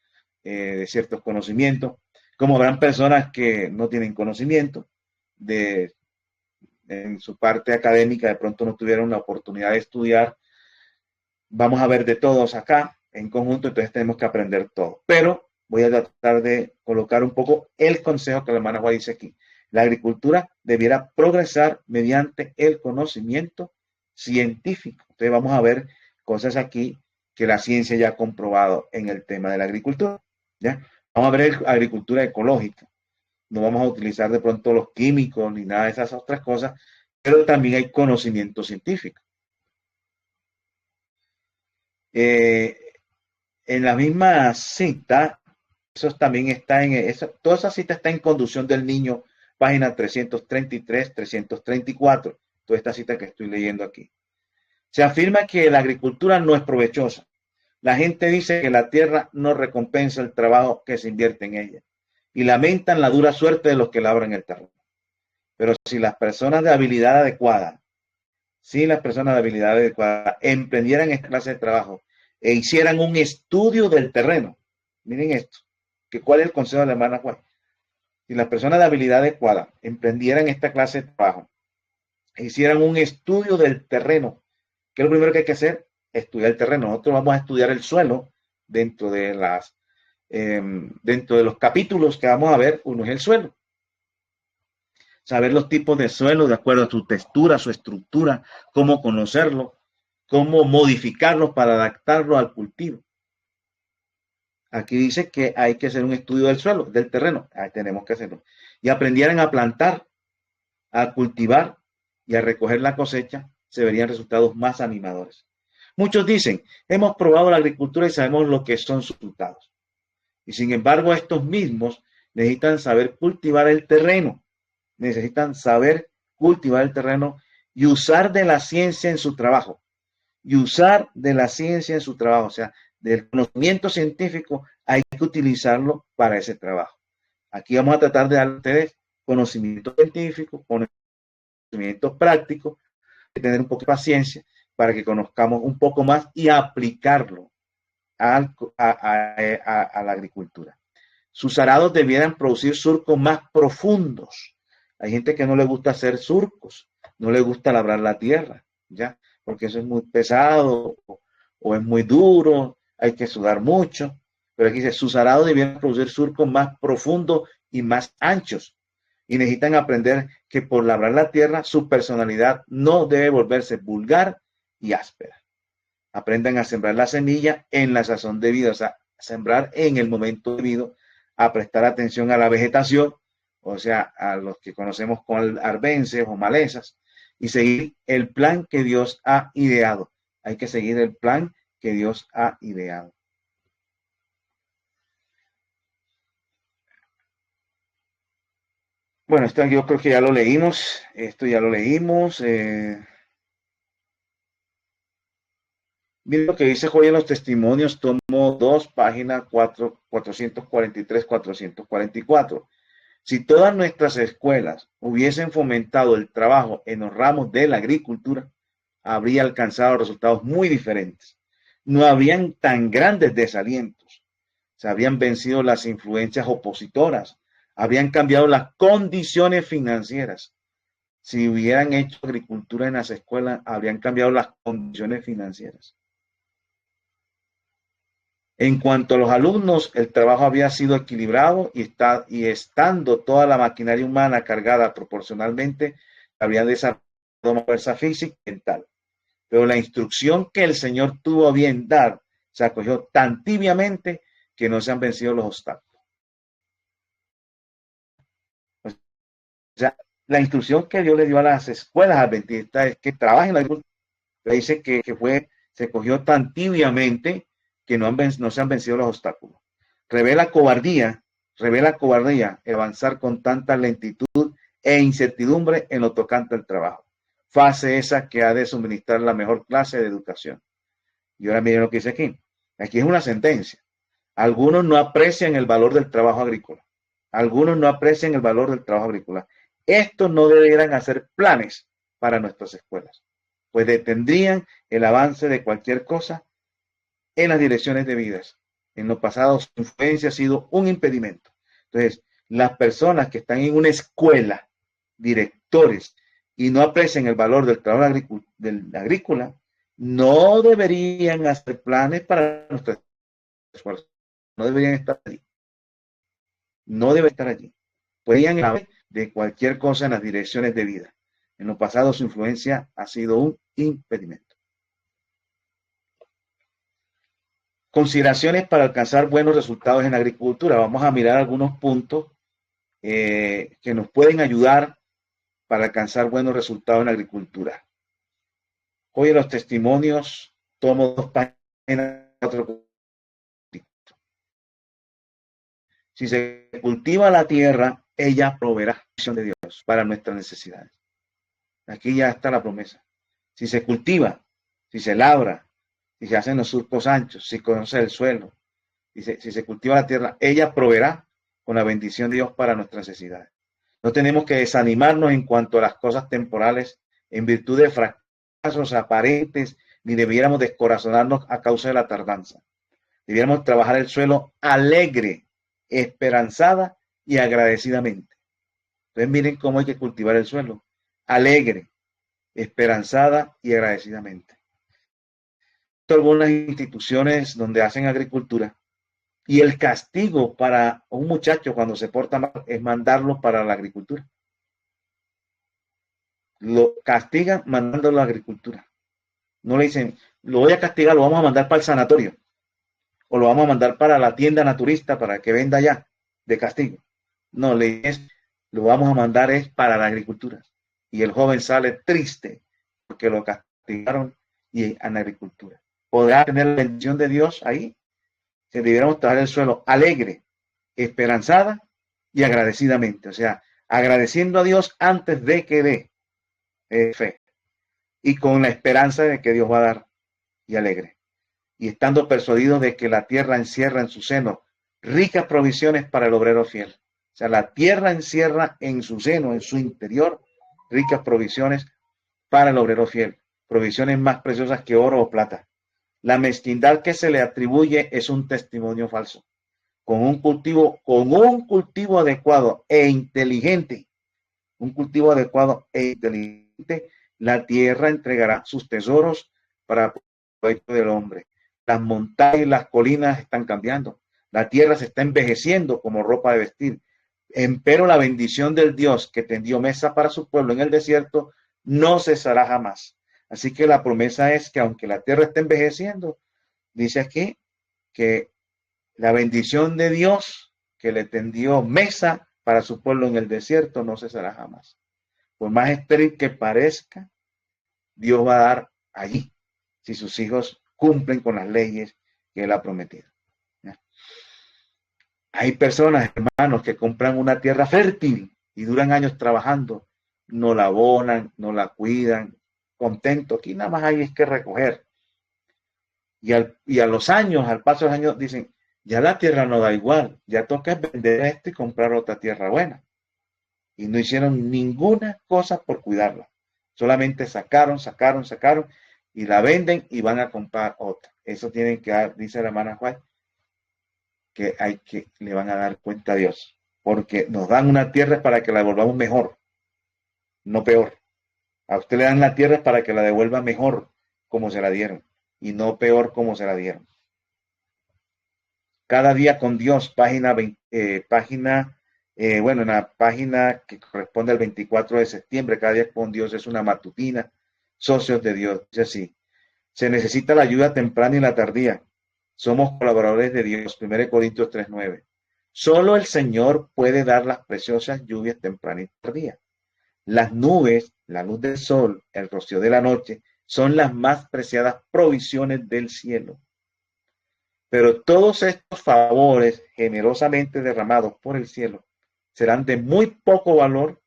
de ciertos conocimientos, como habrán personas que no tienen conocimiento en su parte académica, de pronto no tuvieron la oportunidad de estudiar. Vamos a ver de todos acá en conjunto, entonces tenemos que aprender todo. Pero voy a tratar de colocar un poco el consejo que la hermana Juan dice aquí. La agricultura debiera progresar mediante el conocimiento científico. Entonces vamos a ver cosas aquí que la ciencia ya ha comprobado en el tema de la agricultura, ¿ya? Vamos a ver agricultura ecológica. No vamos a utilizar de pronto los químicos ni nada de esas otras cosas, pero también hay conocimiento científico. En la misma cita, eso también está toda esa cita está en Conducción del Niño, página 333, 334, toda esta cita que estoy leyendo aquí. Se afirma que la agricultura no es provechosa. La gente dice que la tierra no recompensa el trabajo que se invierte en ella y lamentan la dura suerte de los que labran el terreno. Pero si las personas de habilidad adecuada, emprendieran esta clase de trabajo e hicieran un estudio del terreno, miren esto, ¿cuál es el consejo de la hermana Juan? Si las personas de habilidad adecuada emprendieran esta clase de trabajo e hicieran un estudio del terreno, ¿qué es lo primero que hay que hacer? estudiar el terreno, nosotros vamos a estudiar el suelo dentro de dentro de los capítulos que vamos a ver. Uno es el suelo. Saber los tipos de suelo de acuerdo a su textura, su estructura, cómo conocerlo, cómo modificarlos para adaptarlo al cultivo. Aquí dice que hay que hacer un estudio del suelo, del terreno. Ahí tenemos que hacerlo. Y aprendieran a plantar, a cultivar y a recoger la cosecha, se verían resultados más animadores. Muchos dicen, hemos probado la agricultura y sabemos lo que son sus resultados. Y sin embargo, estos mismos necesitan saber cultivar el terreno, necesitan saber cultivar el terreno y usar de la ciencia en su trabajo. Y usar de la ciencia en su trabajo, o sea, del conocimiento científico, hay que utilizarlo para ese trabajo. Aquí vamos a tratar de dar a ustedes conocimiento científico, conocimiento práctico, de tener un poco de paciencia para que conozcamos un poco más y aplicarlo a la agricultura. Sus arados debieran producir surcos más profundos. Hay gente que no le gusta hacer surcos, no le gusta labrar la tierra, ¿ya? Porque eso es muy pesado o es muy duro, hay que sudar mucho. Pero aquí dice, sus arados debieran producir surcos más profundos y más anchos. Y necesitan aprender que por labrar la tierra, su personalidad no debe volverse vulgar y áspera. Aprendan a sembrar la semilla en la sazón debida, o sea, sembrar en el momento debido, a prestar atención a la vegetación, o sea, a los que conocemos como arbences o malezas, y seguir el plan que Dios ha ideado. Hay que seguir el plan que Dios ha ideado. Bueno, esto yo creo que ya lo leímos. Esto ya lo leímos. Miren lo que dice Joya en los Testimonios, tomo 2, página 443, 444. Si todas nuestras escuelas hubiesen fomentado el trabajo en los ramos de la agricultura, habría alcanzado resultados muy diferentes. No habrían tan grandes desalientos. Se habrían vencido las influencias opositoras. Habrían cambiado las condiciones financieras. Si hubieran hecho agricultura en las escuelas, habrían cambiado las condiciones financieras. En cuanto a los alumnos, el trabajo había sido equilibrado y estando toda la maquinaria humana cargada proporcionalmente, habrían desarrollado una fuerza física y mental. Pero la instrucción que el Señor tuvo a bien dar se acogió tan tibiamente que no se han vencido los obstáculos. O sea, la instrucción que Dios le dio a las escuelas adventistas es que trabajen en la agricultura. Dice que se cogió tan tibiamente que no se han vencido los obstáculos. Revela cobardía el avanzar con tanta lentitud e incertidumbre en lo tocante al trabajo. Fase esa que ha de suministrar la mejor clase de educación. Y ahora miren lo que dice aquí. Aquí es una sentencia. Algunos no aprecian el valor del trabajo agrícola. Algunos no aprecian el valor del trabajo agrícola. Estos no deberán hacer planes para nuestras escuelas, pues detendrían el avance de cualquier cosa en las direcciones debidas. En lo pasado, su influencia ha sido un impedimento. Entonces, las personas que están en una escuela, directores, y no aprecian el valor del trabajo agrícola, no deberían hacer planes para nuestras escuelas. No deberían estar allí. No deben estar allí. Podrían hablar de cualquier cosa en las direcciones debidas. En lo pasado, su influencia ha sido un impedimento. Consideraciones para alcanzar buenos resultados en la agricultura. Vamos a mirar algunos puntos que nos pueden ayudar para alcanzar buenos resultados en la agricultura. Hoy en los testimonios tomo 2 páginas, 4. Si se cultiva la tierra, ella proveerá de Dios para nuestras necesidades. Aquí ya está la promesa. Si se cultiva, si se labra, si se hacen los surcos anchos, si conoce el suelo, si se cultiva la tierra, ella proveerá con la bendición de Dios para nuestras necesidades. No tenemos que desanimarnos en cuanto a las cosas temporales en virtud de fracasos aparentes, ni debiéramos descorazonarnos a causa de la tardanza. Debiéramos trabajar el suelo alegre, esperanzada y agradecidamente. Entonces miren cómo hay que cultivar el suelo. Alegre, esperanzada y agradecidamente. algunas instituciones donde hacen agricultura y el castigo para un muchacho cuando se porta mal es mandarlo para la agricultura. Lo castigan mandándolo a la agricultura. No le dicen, lo voy a castigar, lo vamos a mandar para el sanatorio o lo vamos a mandar para la tienda naturista para que venda allá de castigo. No, lo vamos a mandar es para la agricultura. Y el joven sale triste porque lo castigaron y en la agricultura. ¿Podrá tener la bendición de Dios ahí? Si debiéramos trabajar el suelo alegre, esperanzada y agradecidamente. O sea, agradeciendo a Dios antes de que dé fe. Y con la esperanza de que Dios va a dar y alegre. Y estando persuadidos de que la tierra encierra en su seno ricas provisiones para el obrero fiel. O sea, la tierra encierra en su seno, en su interior, ricas provisiones para el obrero fiel. Provisiones más preciosas que oro o plata. La mezquindad que se le atribuye es un testimonio falso. Con un cultivo adecuado e inteligente, la tierra entregará sus tesoros para el provecho del hombre. Las montañas y las colinas están cambiando. La tierra se está envejeciendo como ropa de vestir. Empero la bendición del Dios que tendió mesa para su pueblo en el desierto no cesará jamás. Así que la promesa es que aunque la tierra esté envejeciendo, dice aquí que la bendición de Dios que le tendió mesa para su pueblo en el desierto no cesará jamás. Por más estéril que parezca, Dios va a dar allí si sus hijos cumplen con las leyes que Él ha prometido. ¿Ya? Hay personas, hermanos, que compran una tierra fértil y duran años trabajando, no la abonan, no la cuidan, contento. Aquí nada más hay es que recoger. Y a los años, al paso de los años, dicen, ya la tierra no da igual, ya toca vender esto y comprar otra tierra buena. Y no hicieron ninguna cosa por cuidarla. Solamente sacaron y la venden y van a comprar otra. Eso tienen que dar, dice la hermana Juan, que le van a dar cuenta a Dios. Porque nos dan una tierra para que la devolvamos mejor, no peor. A usted le dan la tierra para que la devuelva mejor como se la dieron y no peor como se la dieron. Cada día con Dios, página en la página que corresponde al 24 de septiembre, cada día con Dios es una matutina, socios de Dios, dice así, se necesita la ayuda temprana y la tardía, somos colaboradores de Dios, 1 Corintios 3:9, solo el Señor puede dar las preciosas lluvias temprana y tardía, las nubes, la luz del sol, el rocío de la noche, son las más preciadas provisiones del cielo. Pero todos estos favores generosamente derramados por el cielo serán de muy poco valor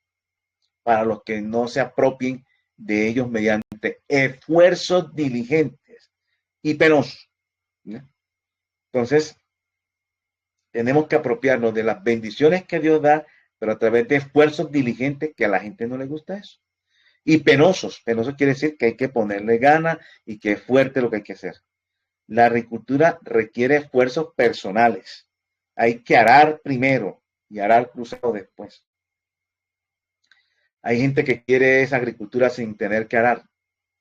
para los que no se apropien de ellos mediante esfuerzos diligentes y penosos. ¿No? Entonces, tenemos que apropiarnos de las bendiciones que Dios da, pero a través de esfuerzos diligentes que a la gente no le gusta eso. Y penosos. Penosos quiere decir que hay que ponerle ganas y que es fuerte lo que hay que hacer. La agricultura requiere esfuerzos personales. Hay que arar primero y arar cruzado después. Hay gente que quiere esa agricultura sin tener que arar,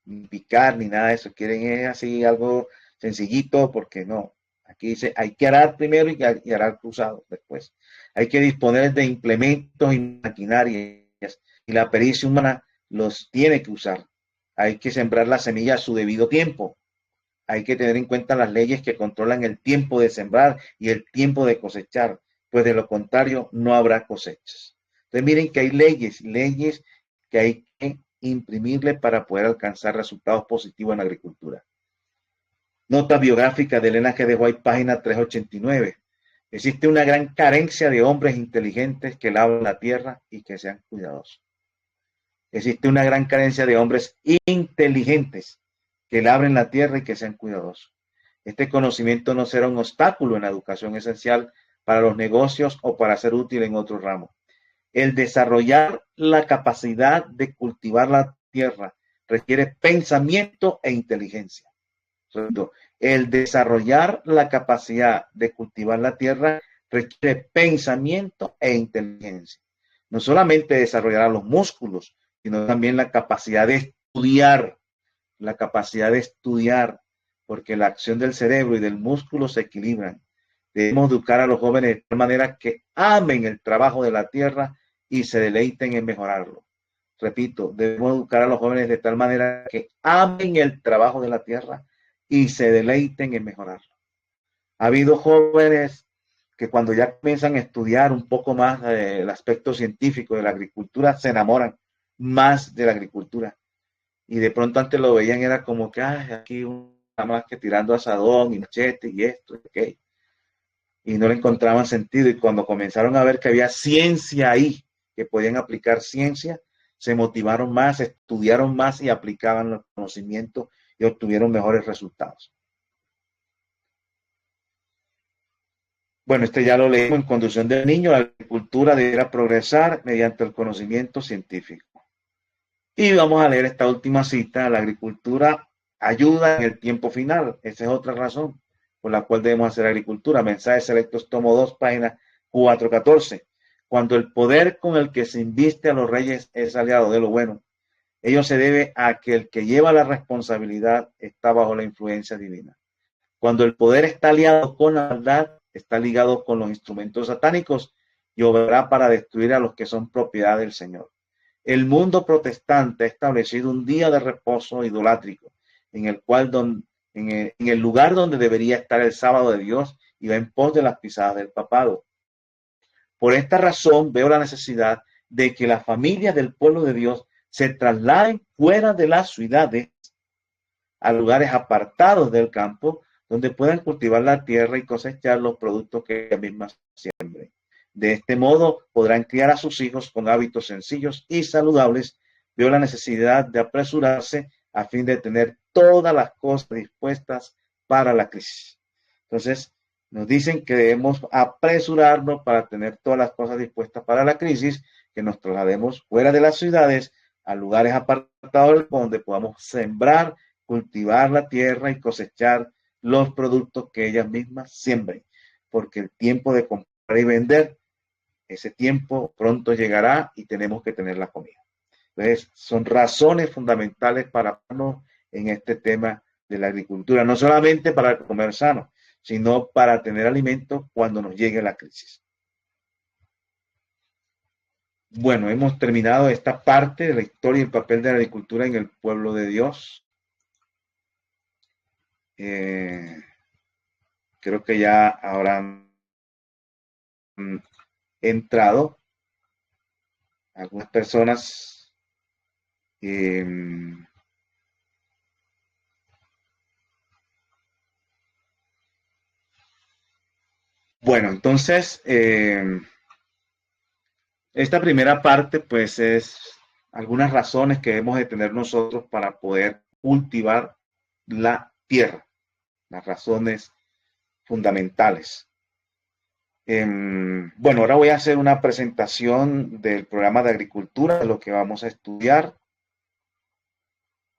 ni picar, ni nada de eso. Quieren así algo sencillito porque no. Aquí dice, hay que arar primero y arar cruzado después. Hay que disponer de implementos y maquinarias y la pericia humana los tiene que usar. Hay que sembrar la semilla a su debido tiempo. Hay que tener en cuenta las leyes que controlan el tiempo de sembrar y el tiempo de cosechar, pues de lo contrario no habrá cosechas. Entonces miren que hay leyes que hay que imprimirle para poder alcanzar resultados positivos en la agricultura. Nota biográfica de Elena G. de White, página 389. Existe una gran carencia de hombres inteligentes que labran la tierra y que sean cuidadosos. Existe una gran carencia de hombres inteligentes que labren la tierra y que sean cuidadosos. Este conocimiento no será un obstáculo en la educación esencial para los negocios o para ser útil en otro ramo. El desarrollar la capacidad de cultivar la tierra requiere pensamiento e inteligencia. El desarrollar la capacidad de cultivar la tierra requiere pensamiento e inteligencia. No solamente desarrollará los músculos, sino también la capacidad de estudiar, porque la acción del cerebro y del músculo se equilibran. Debemos educar a los jóvenes de tal manera que amen el trabajo de la tierra y se deleiten en mejorarlo. Repito, debemos educar a los jóvenes de tal manera que amen el trabajo de la tierra y se deleiten en mejorarlo. Ha habido jóvenes que cuando ya comienzan a estudiar un poco más el aspecto científico de la agricultura, se enamoran más de la agricultura. Y de pronto antes lo veían, era como que, ay, aquí nada más que tirando asadón y machete y esto, okay. Y no le encontraban sentido. Y cuando comenzaron a ver que había ciencia ahí, que podían aplicar ciencia, se motivaron más, estudiaron más y aplicaban los conocimientos y obtuvieron mejores resultados. Bueno, este ya lo leímos. En conducción del niño, la agricultura deberá progresar mediante el conocimiento científico. Y vamos a leer esta última cita. La agricultura ayuda en el tiempo final. Esa es otra razón por la cual debemos hacer agricultura. Mensajes selectos, tomo 2, página 414. Cuando el poder con el que se inviste a los reyes es aliado de lo bueno, ello se debe a que el que lleva la responsabilidad está bajo la influencia divina. Cuando el poder está aliado con la maldad, está ligado con los instrumentos satánicos y obrará para destruir a los que son propiedad del Señor. El mundo protestante ha establecido un día de reposo idolátrico, en el cual en el lugar donde debería estar el sábado de Dios y va en pos de las pisadas del papado. Por esta razón veo la necesidad de que las familias del pueblo de Dios se trasladen fuera de las ciudades a lugares apartados del campo donde puedan cultivar la tierra y cosechar los productos que ellas mismas siembren. De este modo podrán criar a sus hijos con hábitos sencillos y saludables. Veo la necesidad de apresurarse a fin de tener todas las cosas dispuestas para la crisis. Entonces, nos dicen que debemos apresurarnos para tener todas las cosas dispuestas para la crisis, que nos traslademos fuera de las ciudades a lugares apartados donde podamos sembrar, cultivar la tierra y cosechar los productos que ellas mismas siembren, porque el tiempo de comprar y vender, ese tiempo pronto llegará y tenemos que tener la comida. Entonces, son razones fundamentales para vernos en este tema de la agricultura, no solamente para comer sano, sino para tener alimentos cuando nos llegue la crisis. Bueno, hemos terminado esta parte de la historia y el papel de la agricultura en el pueblo de Dios. Creo que ya habrán entrado algunas personas. Bueno, entonces, esta primera parte, pues, es algunas razones que debemos de tener nosotros para poder cultivar la tierra, las razones fundamentales. Bueno, ahora voy a hacer una presentación del programa de agricultura, de lo que vamos a estudiar.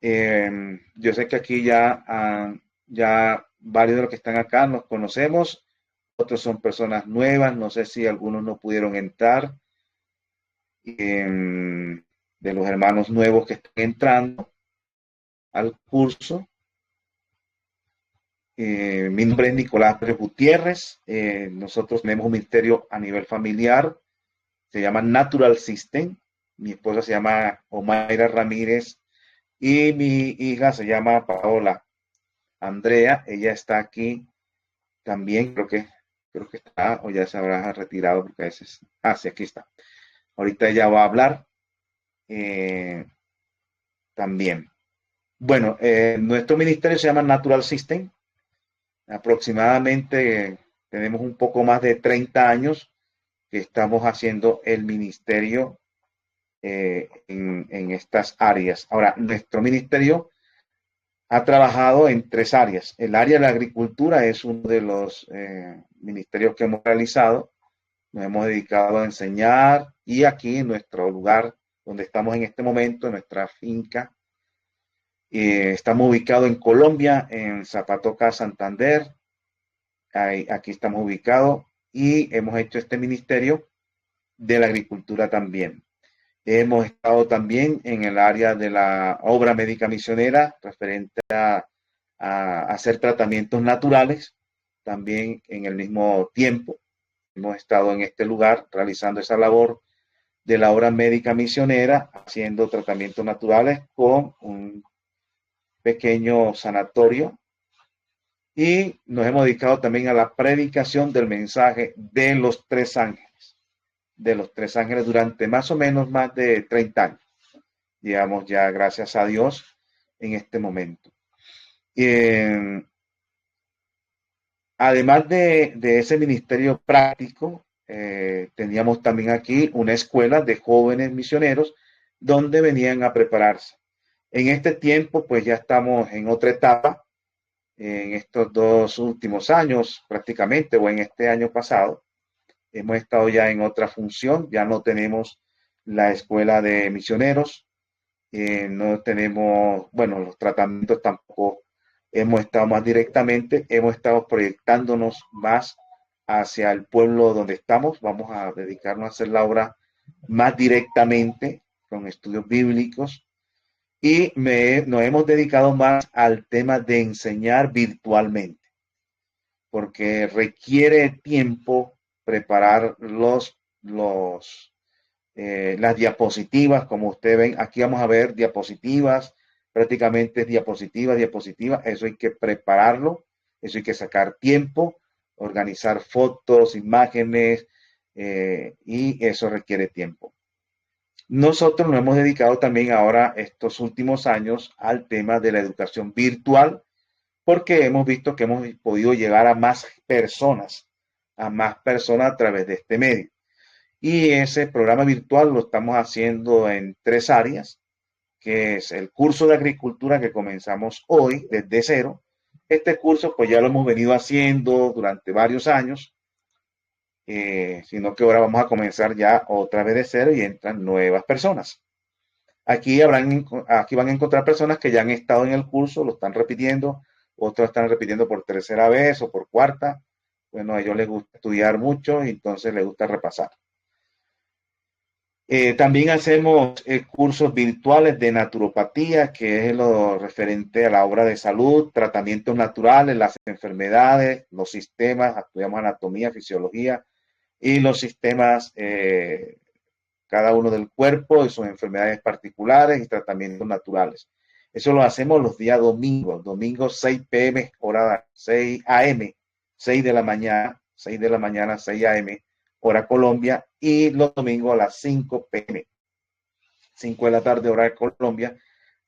Yo sé que aquí ya varios de los que están acá nos conocemos, otros son personas nuevas, no sé si algunos no pudieron entrar, de los hermanos nuevos que están entrando al curso. Mi nombre es Nicolás Pérez Gutiérrez. Nosotros tenemos un ministerio a nivel familiar, se llama Natural System. Mi esposa se llama Omaira Ramírez y mi hija se llama Paola Andrea. Ella está aquí también, creo que está, o ya se habrá retirado porque a veces, sí, aquí está. Ahorita ella va a hablar también. Bueno, nuestro ministerio se llama Natural System. Aproximadamente tenemos un poco más de 30 años que estamos haciendo el ministerio en estas áreas. Ahora, nuestro ministerio ha trabajado en 3 áreas. El área de la agricultura es uno de los ministerios que hemos realizado. Nos hemos dedicado a enseñar y aquí en nuestro lugar donde estamos en este momento, en nuestra finca, estamos ubicados en Colombia, en Zapatoca, Santander. Aquí estamos ubicados y hemos hecho este ministerio de la agricultura también. Hemos estado también en el área de la obra médica misionera referente a a hacer tratamientos naturales también en el mismo tiempo. Hemos estado en este lugar realizando esa labor de la obra médica misionera, haciendo tratamientos naturales con un pequeño sanatorio, y nos hemos dedicado también a la predicación del mensaje de los tres ángeles durante más o menos más de 30 años, digamos ya gracias a Dios en este momento. Además de ese ministerio práctico, teníamos también aquí una escuela de jóvenes misioneros donde venían a prepararse. En este tiempo, pues ya estamos en otra etapa, en estos 2 últimos años prácticamente, o en este año pasado, hemos estado ya en otra función, ya no tenemos la escuela de misioneros, no tenemos, bueno, los tratamientos tampoco hemos estado más directamente, hemos estado proyectándonos más hacia el pueblo donde estamos, vamos a dedicarnos a hacer la obra más directamente con estudios bíblicos, y nos hemos dedicado más al tema de enseñar virtualmente, porque requiere tiempo preparar las diapositivas. Como ustedes ven, aquí vamos a ver diapositivas, prácticamente diapositivas, eso hay que prepararlo, eso hay que sacar tiempo, organizar fotos, imágenes, y eso requiere tiempo. Nosotros nos hemos dedicado también ahora estos últimos años al tema de la educación virtual, porque hemos visto que hemos podido llegar a más personas a través de este medio. Y ese programa virtual lo estamos haciendo en 3 áreas, que es el curso de agricultura que comenzamos hoy desde cero. Este curso pues ya lo hemos venido haciendo durante varios años, sino que ahora vamos a comenzar ya otra vez de cero y entran nuevas personas. Aquí van a encontrar personas que ya han estado en el curso, lo están repitiendo, otros están repitiendo por tercera vez o por cuarta. Bueno, a ellos les gusta estudiar mucho y entonces les gusta repasar. También hacemos cursos virtuales de naturopatía, que es lo referente a la obra de salud, tratamientos naturales, las enfermedades, los sistemas, estudiamos anatomía, fisiología y los sistemas, cada uno del cuerpo y sus enfermedades particulares y tratamientos naturales. Eso lo hacemos los días domingos 6 p.m., hora 6 a.m., 6 de la mañana, 6 a.m., hora Colombia, y los domingos a las 5 p.m., 5 de la tarde, hora de Colombia,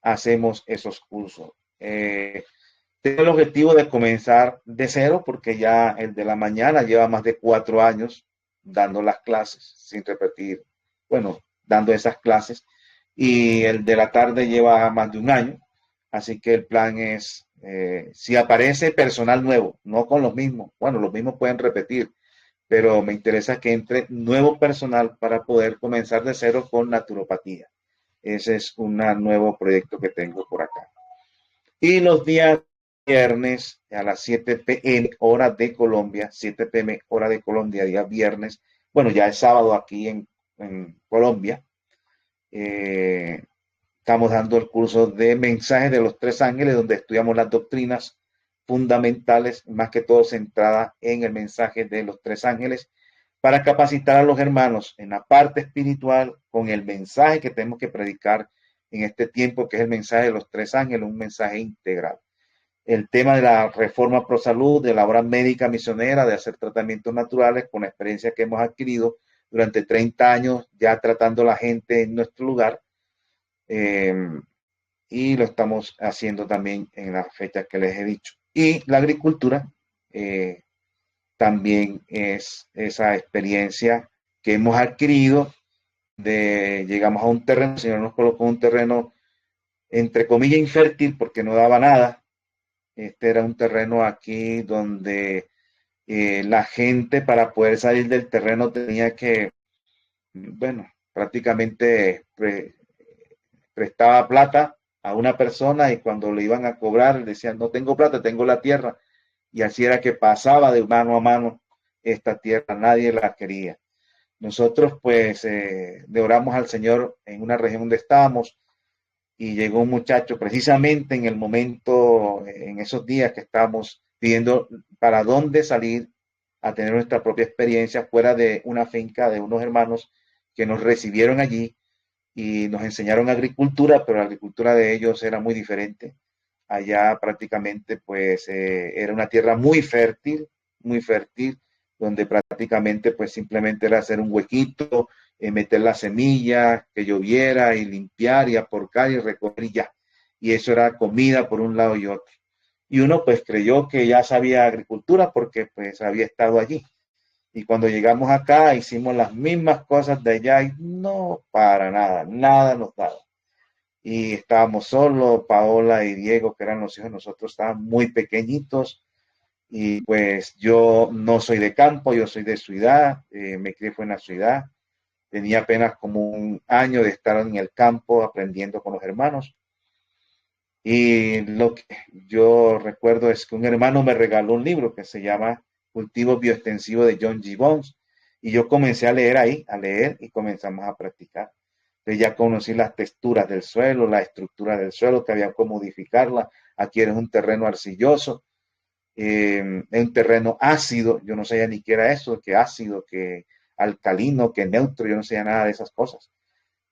hacemos esos cursos. Tengo el objetivo de comenzar de cero, porque ya el de la mañana lleva más de 4 años dando las clases sin repetir, bueno, dando esas clases, y el de la tarde lleva más de un año, así que el plan es, si aparece personal nuevo, no con los mismos, bueno, los mismos pueden repetir, pero me interesa que entre nuevo personal para poder comenzar de cero con naturopatía. Ese es un nuevo proyecto que tengo por acá. Y los días viernes a las 7 p.m. hora de Colombia, 7 p.m. hora de Colombia, día viernes, bueno, ya es sábado aquí en Colombia, estamos dando el curso de mensajes de los tres ángeles, donde estudiamos las doctrinas fundamentales, más que todo centrada en el mensaje de los tres ángeles, para capacitar a los hermanos en la parte espiritual con el mensaje que tenemos que predicar en este tiempo, que es el mensaje de los tres ángeles, un mensaje integral. El tema de la reforma pro salud, de la obra médica misionera, de hacer tratamientos naturales, con la experiencia que hemos adquirido durante 30 años ya tratando a la gente en nuestro lugar, y lo estamos haciendo también en las fechas que les he dicho. Y la agricultura también es esa experiencia que hemos adquirido llegamos a un terreno, el Señor nos colocó un terreno entre comillas infértil porque no daba nada. Este era un terreno aquí donde la gente, para poder salir del terreno, tenía que, bueno, prácticamente prestaba plata a una persona, y cuando le iban a cobrar decían: no tengo plata, tengo la tierra. Y así era que pasaba de mano a mano esta tierra, nadie la quería. Nosotros pues le oramos al Señor en una región donde estábamos, y llegó un muchacho precisamente en el momento, en esos días que estábamos pidiendo para dónde salir a tener nuestra propia experiencia fuera de una finca de unos hermanos que nos recibieron allí y nos enseñaron agricultura, pero la agricultura de ellos era muy diferente. Allá prácticamente pues era una tierra muy fértil, donde prácticamente pues simplemente era hacer un huequito, meter la semilla, que lloviera y limpiar y aporcar y recoger y ya. Y eso era comida por un lado y otro. Y uno pues creyó que ya sabía agricultura porque pues había estado allí. Y cuando llegamos acá hicimos las mismas cosas de allá y no para nada, nada nos daba. Y estábamos solos, Paola y Diego, que eran los hijos de nosotros, estaban muy pequeñitos. Y pues yo no soy de campo, yo soy de ciudad, me crié fue en la ciudad. Tenía apenas como un año de estar en el campo aprendiendo con los hermanos. Y lo que yo recuerdo es que un hermano me regaló un libro que se llama Cultivo Bioextensivo de John G. Bones. Y yo comencé a leer ahí, a leer y comenzamos a practicar. Entonces ya conocí las texturas del suelo, la estructura del suelo, que había que modificarla. Aquí eres un terreno arcilloso, es un terreno ácido. Yo no sabía ni qué era eso, que ácido, que alcalino, que neutro, yo no sabía nada de esas cosas.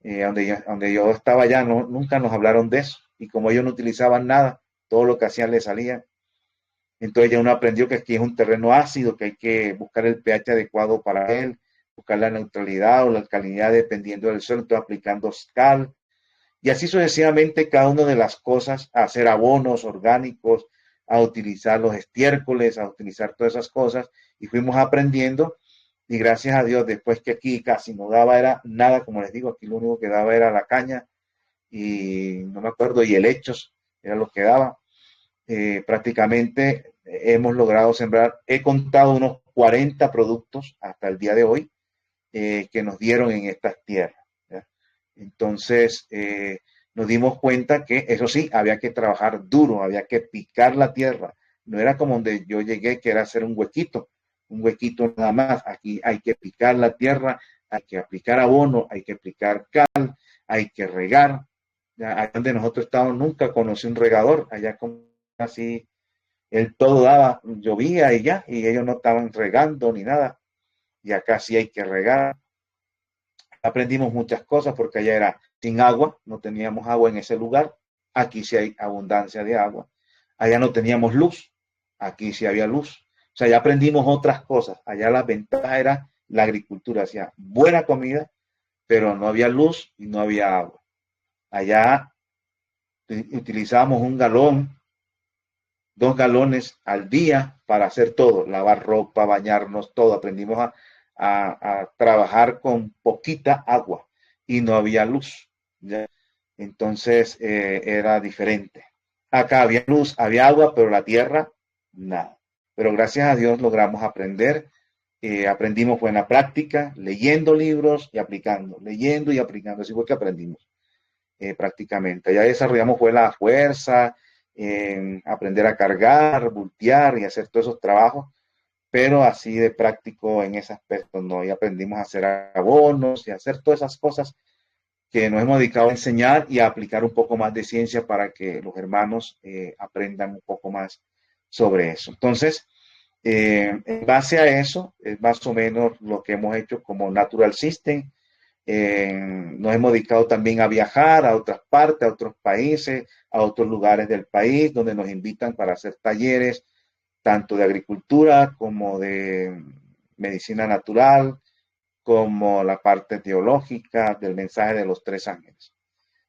Donde yo estaba allá no, nunca nos hablaron de eso. Y como ellos no utilizaban nada, todo lo que hacían le salía. Entonces ya uno aprendió que aquí es un terreno ácido, que hay que buscar el pH adecuado para él, buscar la neutralidad o la alcalinidad dependiendo del suelo, entonces aplicando SCAL. Y así sucesivamente cada una de las cosas, a hacer abonos orgánicos, a utilizar los estiércoles, a utilizar todas esas cosas. Y fuimos aprendiendo y gracias a Dios, después que aquí casi no daba era nada, como les digo, aquí lo único que daba era la caña y no me acuerdo, y helechos era lo que daba. Prácticamente hemos logrado sembrar, he contado unos 40 productos hasta el día de hoy que nos dieron en estas tierras. ¿Ya? Entonces, nos dimos cuenta que eso sí, había que trabajar duro, había que picar la tierra. No era como donde yo llegué, que era hacer un huequito nada más. Aquí hay que picar la tierra, hay que aplicar abono, hay que aplicar cal, hay que regar. Ya, allá donde nosotros estábamos nunca conocí un regador, allá como así, él todo daba, llovía y ya, y ellos no estaban regando ni nada. Y acá sí hay que regar. Aprendimos muchas cosas porque allá era sin agua, no teníamos agua en ese lugar. Aquí sí hay abundancia de agua. Allá no teníamos luz, aquí sí había luz. O sea, ya aprendimos otras cosas. Allá la ventaja era la agricultura, hacía buena comida, pero no había luz y no había agua. Allá utilizábamos un galón, 2 galones al día para hacer todo, lavar ropa, bañarnos, todo. Aprendimos a trabajar con poquita agua y no había luz. ¿Ya? Entonces era diferente. Acá había luz, había agua, pero la tierra, nada. Pero gracias a Dios logramos aprender. Aprendimos buena práctica, leyendo libros y aplicando, leyendo y aplicando. Así fue que aprendimos prácticamente. Ya desarrollamos fue la fuerza, aprender a cargar, voltear y hacer todos esos trabajos, pero así de práctico en ese aspecto no. Y aprendimos a hacer abonos y a hacer todas esas cosas que nos hemos dedicado a enseñar y a aplicar un poco más de ciencia para que los hermanos aprendan un poco más sobre eso. Entonces, en base a eso, es más o menos lo que hemos hecho como Natural System. Nos hemos dedicado también a viajar a otras partes, a otros países, a otros lugares del país, donde nos invitan para hacer talleres, tanto de agricultura como de medicina natural, como la parte teológica del mensaje de los 3 ángeles.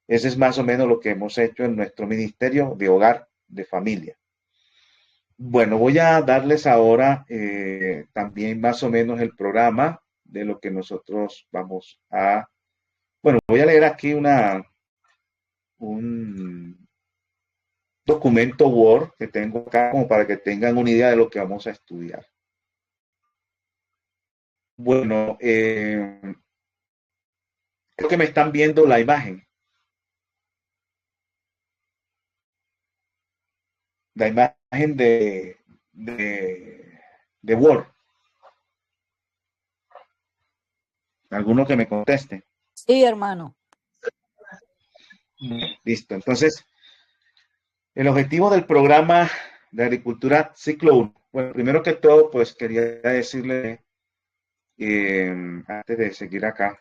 Ese es más o menos lo que hemos hecho en nuestro ministerio de hogar, de familia. Bueno, voy a darles ahora también más o menos el programa de lo que nosotros vamos a... Bueno, voy a leer aquí un documento Word que tengo acá como para que tengan una idea de lo que vamos a estudiar. Bueno, creo que me están viendo la imagen de Word. Alguno que me conteste. Sí, hermano. Listo. Entonces, el objetivo del programa de agricultura ciclo 1. Bueno, primero que todo, pues quería decirle, antes de seguir acá,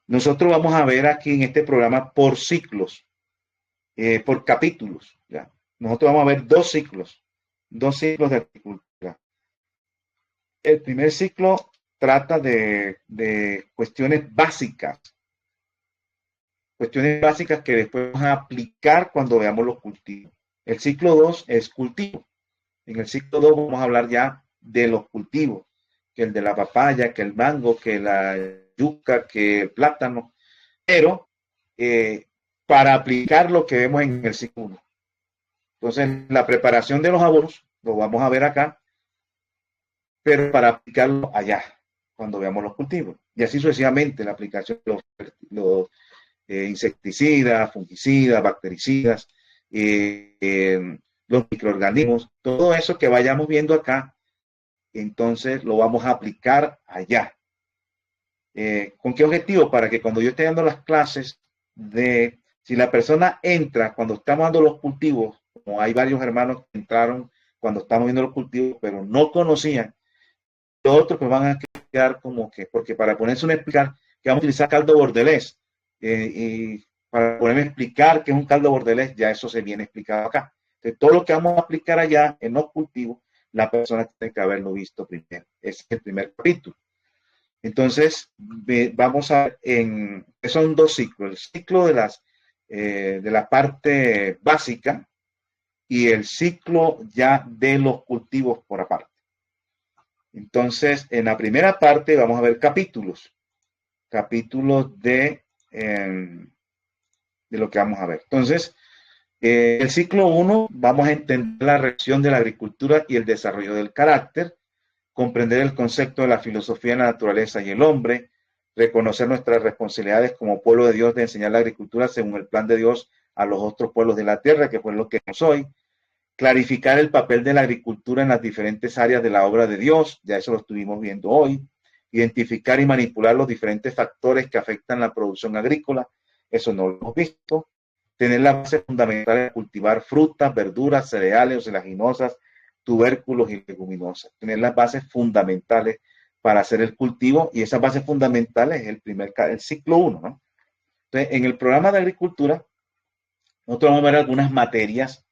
nosotros vamos a ver aquí en este programa por ciclos, por capítulos. ¿Ya? Nosotros vamos a ver dos ciclos de agricultura. El primer ciclo trata de cuestiones básicas que después vamos a aplicar cuando veamos los cultivos. El ciclo 2 es cultivo. En el ciclo 2 vamos a hablar ya de los cultivos, que el de la papaya, que el mango, que la yuca, que el plátano, pero para aplicar lo que vemos en el ciclo 1. Entonces, la preparación de los abonos lo vamos a ver acá, pero para aplicarlo allá, cuando veamos los cultivos. Y así sucesivamente, la aplicación de los insecticidas, fungicidas, bactericidas, los microorganismos, todo eso que vayamos viendo acá, entonces lo vamos a aplicar allá. ¿Con qué objetivo? Para que cuando yo esté dando las clases si la persona entra cuando estamos dando los cultivos, como hay varios hermanos que entraron cuando estamos viendo los cultivos, pero no conocían, los otros pues van a quedar como que, porque para ponerse a explicar que vamos a utilizar caldo bordelés, y para ponerme a explicar qué es un caldo bordelés, ya eso se viene explicado acá. Entonces, todo lo que vamos a aplicar allá en los cultivos, la persona tiene que haberlo visto primero. Ese es el primer capítulo. Entonces, vamos a ver son dos ciclos, el ciclo de la parte básica y el ciclo ya de los cultivos por aparte. Entonces, en la primera parte vamos a ver capítulos de lo que vamos a ver. Entonces, el ciclo 1 vamos a entender la reacción de la agricultura y el desarrollo del carácter, comprender el concepto de la filosofía de la naturaleza y el hombre, reconocer nuestras responsabilidades como pueblo de Dios de enseñar la agricultura según el plan de Dios a los otros pueblos de la tierra, que fue lo que somos hoy, clarificar el papel de la agricultura en las diferentes áreas de la obra de Dios, ya eso lo estuvimos viendo hoy, identificar y manipular los diferentes factores que afectan la producción agrícola, eso no lo hemos visto, tener la base fundamental de cultivar frutas, verduras, cereales, oleaginosas, tubérculos y leguminosas, tener las bases fundamentales para hacer el cultivo, y esas bases fundamentales es el ciclo 1, ¿no? Entonces, en el programa de agricultura, nosotros vamos a ver algunas materias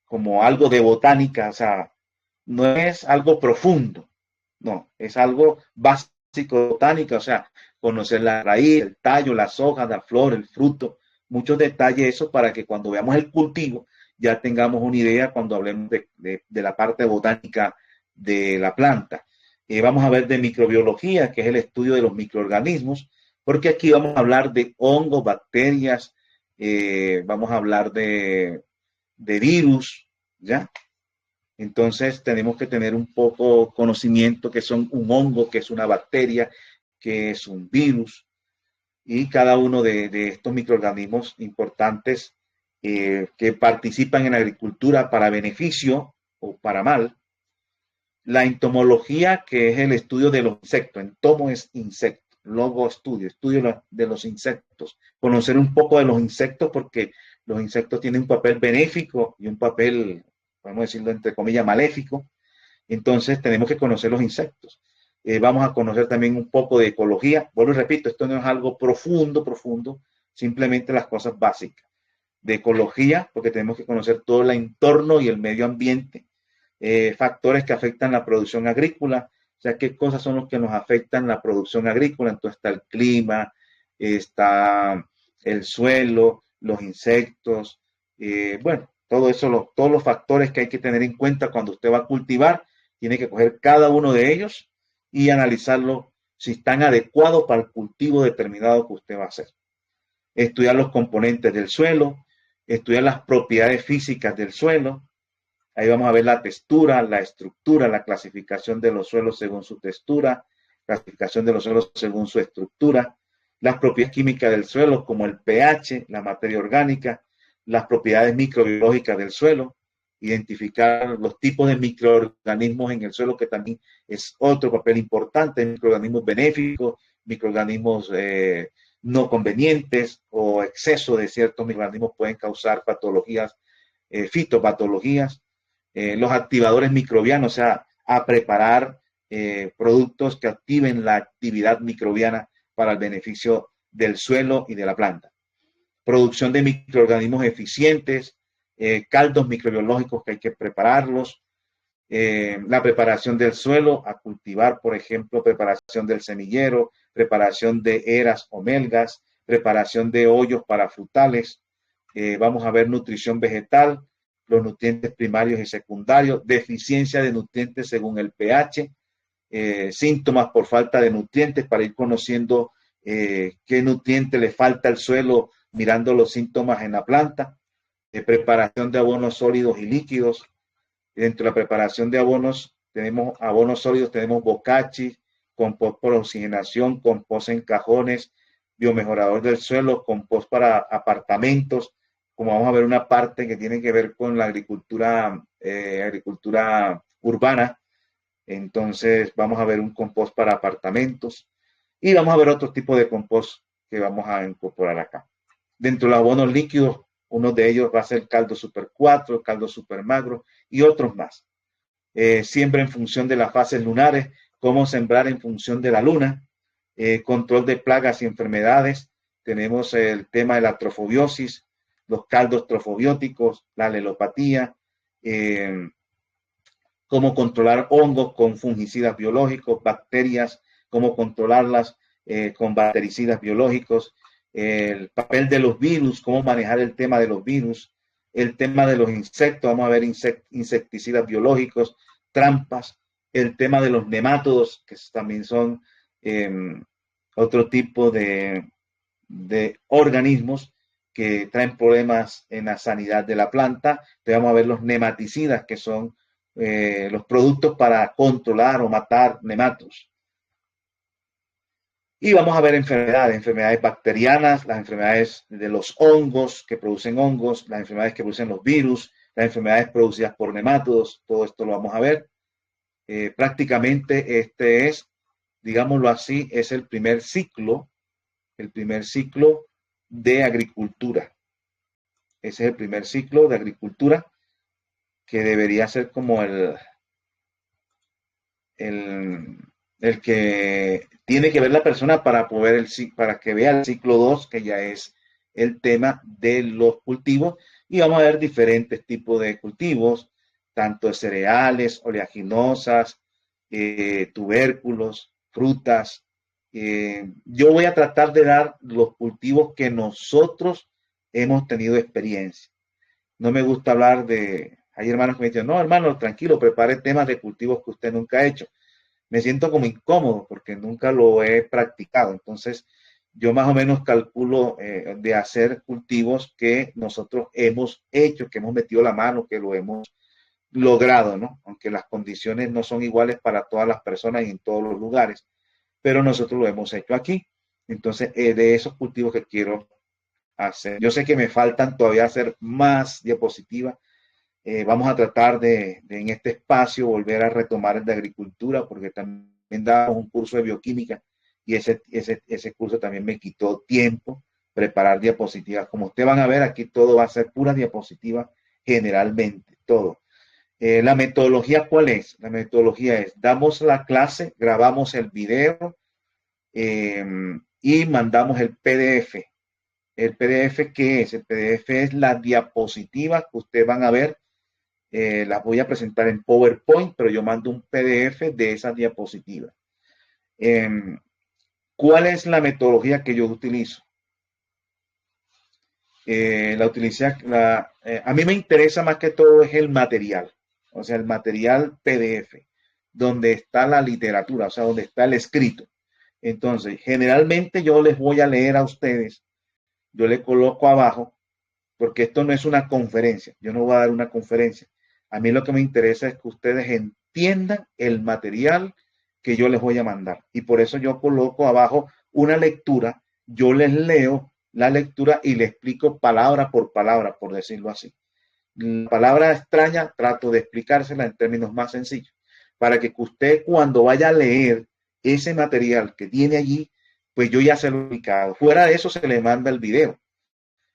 como algo de botánica, o sea, no es algo profundo, no, es algo básico de botánica, o sea, conocer la raíz, el tallo, las hojas, la flor, el fruto, muchos detalles, eso para que cuando veamos el cultivo ya tengamos una idea cuando hablemos de la parte botánica de la planta. Vamos a ver de microbiología, que es el estudio de los microorganismos, porque aquí vamos a hablar de hongos, bacterias, vamos a hablar de virus, ¿ya? Entonces tenemos que tener un poco conocimiento que son un hongo, que es una bacteria, que es un virus, y cada uno de estos microorganismos importantes que participan en la agricultura para beneficio o para mal. La entomología, que es el estudio de los insectos. Entomo es insecto, logo estudio de los insectos. Conocer un poco de los insectos porque los insectos tienen un papel benéfico y un papel, podemos decirlo entre comillas, maléfico. Entonces tenemos que conocer los insectos. Vamos a conocer también un poco de ecología. Vuelvo y repito, esto no es algo profundo, simplemente las cosas básicas. De ecología, porque tenemos que conocer todo el entorno y el medio ambiente, factores que afectan la producción agrícola, o sea, qué cosas son los que nos afectan la producción agrícola. Entonces está el clima, está el suelo, los insectos, bueno, todo eso, todos los factores que hay que tener en cuenta cuando usted va a cultivar, tiene que coger cada uno de ellos y analizarlo si están adecuados para el cultivo determinado que usted va a hacer. Estudiar los componentes del suelo, estudiar las propiedades físicas del suelo. Ahí vamos a ver la textura, la estructura, la clasificación de los suelos según su textura, clasificación de los suelos según su estructura, las propiedades químicas del suelo como el pH, la materia orgánica, las propiedades microbiológicas del suelo, identificar los tipos de microorganismos en el suelo, que también es otro papel importante, microorganismos benéficos, microorganismos no convenientes o exceso de ciertos microorganismos pueden causar patologías, fitopatologías. Los activadores microbianos, o sea, a preparar productos que activen la actividad microbiana para el beneficio del suelo y de la planta. Producción de microorganismos eficientes, caldos microbiológicos que hay que prepararlos, la preparación del suelo a cultivar, por ejemplo, preparación del semillero, preparación de eras o melgas, preparación de hoyos para frutales. Vamos a ver nutrición vegetal, los nutrientes primarios y secundarios, deficiencia de nutrientes según el pH, síntomas por falta de nutrientes para ir conociendo qué nutriente le falta al suelo mirando los síntomas en la planta, preparación de abonos sólidos y líquidos. Dentro de la preparación de abonos, tenemos abonos sólidos, tenemos bocachi, compost por oxigenación, compost en cajones, biomejorador del suelo, compost para apartamentos, como vamos a ver una parte que tiene que ver con la agricultura urbana. Entonces vamos a ver un compost para apartamentos y vamos a ver otro tipo de compost que vamos a incorporar acá. Dentro de los abonos líquidos, uno de ellos va a ser caldo super 4, caldo super magro y otros más. Siembra en función de las fases lunares, cómo sembrar en función de la luna, control de plagas y enfermedades. Tenemos el tema de la trofobiosis, los caldos trofobióticos, la alelopatía, cómo controlar hongos con fungicidas biológicos, bacterias, cómo controlarlas con bactericidas biológicos, el papel de los virus, cómo manejar el tema de los virus, el tema de los insectos, vamos a ver insecticidas biológicos, trampas, el tema de los nemátodos, que también son otro tipo de organismos que traen problemas en la sanidad de la planta. Entonces vamos a ver los nematicidas, que son los productos para controlar o matar nematos. Y vamos a ver enfermedades bacterianas, las enfermedades de los hongos que producen hongos, las enfermedades que producen los virus, las enfermedades producidas por nemátodos, todo esto lo vamos a ver. Prácticamente este es, digámoslo así, es el primer ciclo de agricultura. Ese es el primer ciclo de agricultura que debería ser como el que tiene que ver la persona para que vea el ciclo 2, que ya es el tema de los cultivos, y vamos a ver diferentes tipos de cultivos, tanto de cereales, oleaginosas, tubérculos, frutas. Yo voy a tratar de dar los cultivos que nosotros hemos tenido experiencia. No me gusta hablar hay hermanos que me dicen, no, hermano, tranquilo, prepare temas de cultivos que usted nunca ha hecho. Me siento como incómodo porque nunca lo he practicado. Entonces, yo más o menos calculo de hacer cultivos que nosotros hemos hecho, que hemos metido la mano, que lo hemos logrado, ¿no? Aunque las condiciones no son iguales para todas las personas y en todos los lugares, pero nosotros lo hemos hecho aquí. Entonces, de esos cultivos que quiero hacer. Yo sé que me faltan todavía hacer más diapositivas. Vamos a tratar de en este espacio volver a retomar el de agricultura, porque también damos un curso de bioquímica y ese curso también me quitó tiempo preparar diapositivas. Como ustedes van a ver, aquí todo va a ser pura diapositiva, generalmente, todo. La metodología, ¿cuál es? La metodología es, damos la clase, grabamos el video y mandamos el PDF. ¿El PDF qué es? El PDF es la diapositiva que ustedes van a ver. Las voy a presentar en PowerPoint, pero yo mando un PDF de esas diapositivas. ¿Cuál es la metodología que yo utilizo? A mí me interesa más que todo es el material, o sea, el material PDF, donde está la literatura, o sea, donde está el escrito. Entonces, generalmente yo les voy a leer a ustedes, yo le coloco abajo, porque esto no es una conferencia, yo no voy a dar una conferencia. A mí lo que me interesa es que ustedes entiendan el material que yo les voy a mandar. Y por eso yo coloco abajo una lectura, yo les leo la lectura y les explico palabra, por decirlo así. La palabra extraña trato de explicársela en términos más sencillos, para que usted cuando vaya a leer ese material que tiene allí, pues yo ya se lo he ubicado. Fuera de eso se le manda el video.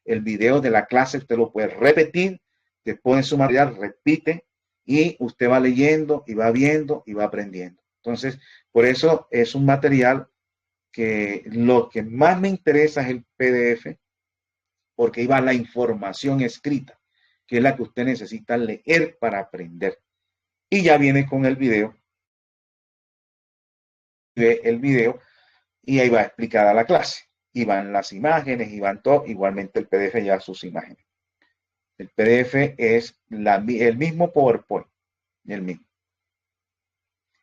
El video de la clase usted lo puede repetir, te pone su material, repite y usted va leyendo y va viendo y va aprendiendo. Entonces, por eso es un material que lo que más me interesa es el PDF, porque ahí va la información escrita, que es la que usted necesita leer para aprender. Y ya viene con el video, ve el video y ahí va explicada la clase. Y van las imágenes y van todo, igualmente el PDF ya sus imágenes. El PDF es el mismo PowerPoint, el mismo.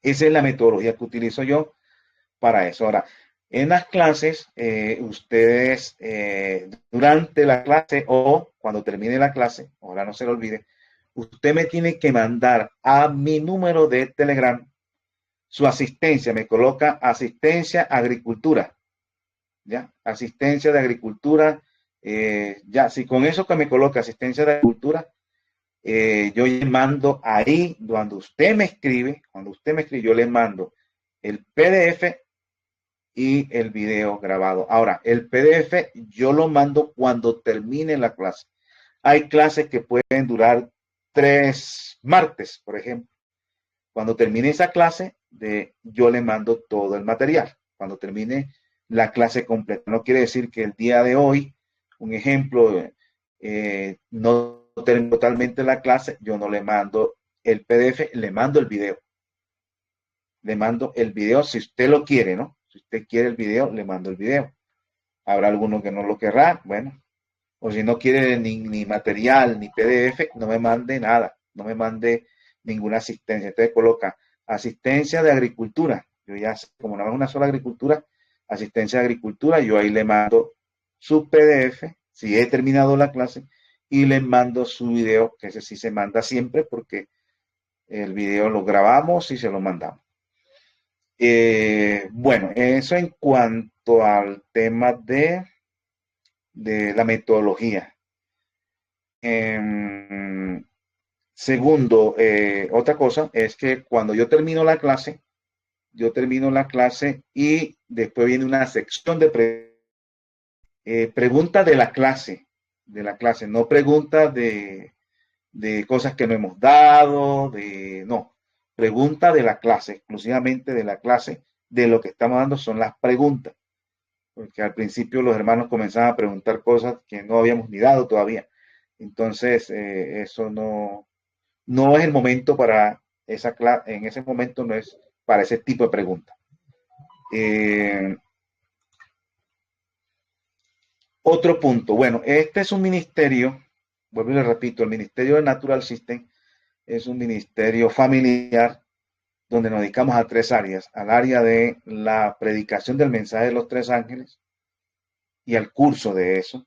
Esa es la metodología que utilizo yo para eso. Ahora, en las clases, ustedes durante la clase o cuando termine la clase, ahora no se lo olvide, usted me tiene que mandar a mi número de Telegram su asistencia. Me coloca asistencia agricultura, ¿ya? Asistencia de agricultura. Ya, si con eso que me coloca asistencia de agricultura, yo le mando ahí, cuando usted me escribe, yo le mando el PDF y el video grabado. Ahora, el PDF yo lo mando cuando termine la clase. Hay clases que pueden durar 3 martes, por ejemplo. Cuando termine esa clase, yo le mando todo el material. Cuando termine la clase completa. No quiere decir que el día de hoy, un ejemplo, no termino totalmente la clase, yo no le mando el PDF, le mando el video. Le mando el video si usted lo quiere, ¿no? Si usted quiere el video, le mando el video. Habrá alguno que no lo querrá, bueno. O si no quiere ni material, ni PDF, no me mande nada. No me mande ninguna asistencia. Entonces coloca asistencia de agricultura. Yo ya sé, como no es una sola agricultura, asistencia de agricultura, yo ahí le mando su PDF, si he terminado la clase, y le mando su video, que ese sí se manda siempre porque el video lo grabamos y se lo mandamos. Bueno, eso en cuanto al tema de la metodología. Segundo, otra cosa es que cuando yo termino la clase y después viene una sección de preguntas de la clase, no preguntas de cosas que no hemos dado, no, pregunta de la clase, exclusivamente de la clase, de lo que estamos dando son las preguntas, porque al principio los hermanos comenzaban a preguntar cosas que no habíamos ni dado todavía. Entonces, eso no es el momento para esa clase, en ese momento no es para ese tipo de preguntas. Otro punto, bueno, este es un ministerio, vuelvo y le repito, el Ministerio de Natural System es un ministerio familiar donde nos dedicamos a 3 áreas, al área de la predicación del mensaje de los 3 ángeles y al curso de eso,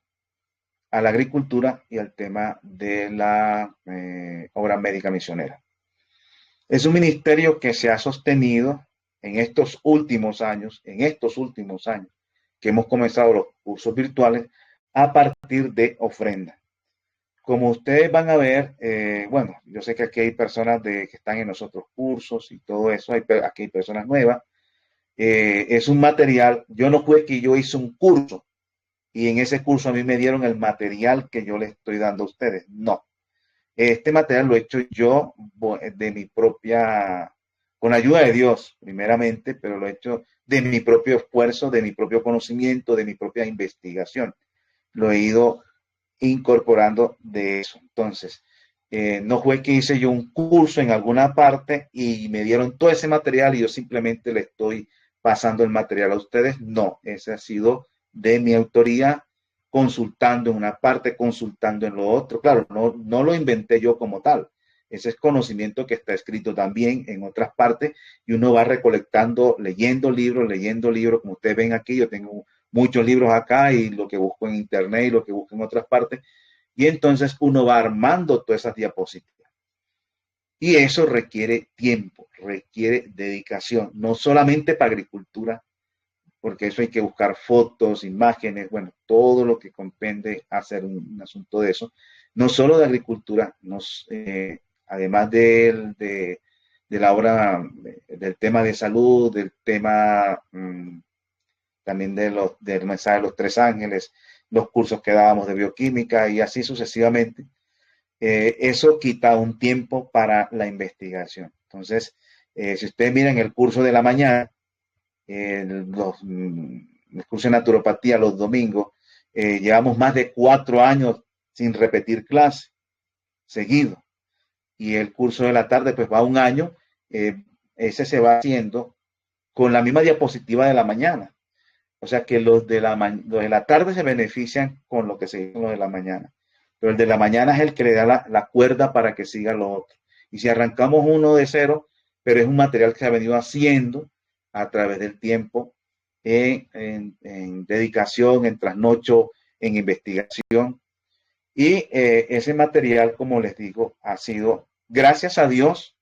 a la agricultura y al tema de la obra médica misionera. Es un ministerio que se ha sostenido en estos últimos años, que hemos comenzado los cursos virtuales a partir de ofrenda. Como ustedes van a ver, bueno, yo sé que aquí hay personas que están en los otros cursos y todo eso, aquí hay personas nuevas. Es un material, yo no fue que yo hice un curso y en ese curso a mí me dieron el material que yo les estoy dando a ustedes. No, este material lo he hecho yo de mi propia, con ayuda de Dios primeramente, pero lo he hecho de mi propio esfuerzo, de mi propio conocimiento, de mi propia investigación. Lo he ido incorporando de eso. Entonces, no fue que hice yo un curso en alguna parte y me dieron todo ese material y yo simplemente le estoy pasando el material a ustedes. No, ese ha sido de mi autoría, consultando en una parte, consultando en lo otro. Claro, no lo inventé yo como tal. Ese es conocimiento que está escrito también en otras partes y uno va recolectando, leyendo libros, como ustedes ven aquí, yo tengo muchos libros acá y lo que busco en internet y lo que busco en otras partes. Y entonces uno va armando todas esas diapositivas. Y eso requiere tiempo, requiere dedicación, no solamente para agricultura, porque eso hay que buscar fotos, imágenes, bueno, todo lo que compende hacer un asunto de eso. No solo de agricultura, además de la obra, del tema de salud, del tema también del mensaje de los tres ángeles, los cursos que dábamos de bioquímica y así sucesivamente. Eso quita un tiempo para la investigación. Entonces, si ustedes miran el curso de la mañana, el curso de naturopatía los domingos, llevamos más de 4 años sin repetir clase seguido. Y el curso de la tarde, pues va 1 año, ese se va haciendo con la misma diapositiva de la mañana. O sea que los de la tarde se benefician con lo que se hizo los de la mañana. Pero el de la mañana es el que le da la cuerda para que siga lo otro. Y si arrancamos uno de cero, pero es un material que se ha venido haciendo a través del tiempo en dedicación, en trasnocho, en investigación. Y ese material, como les digo, ha sido gracias a Dios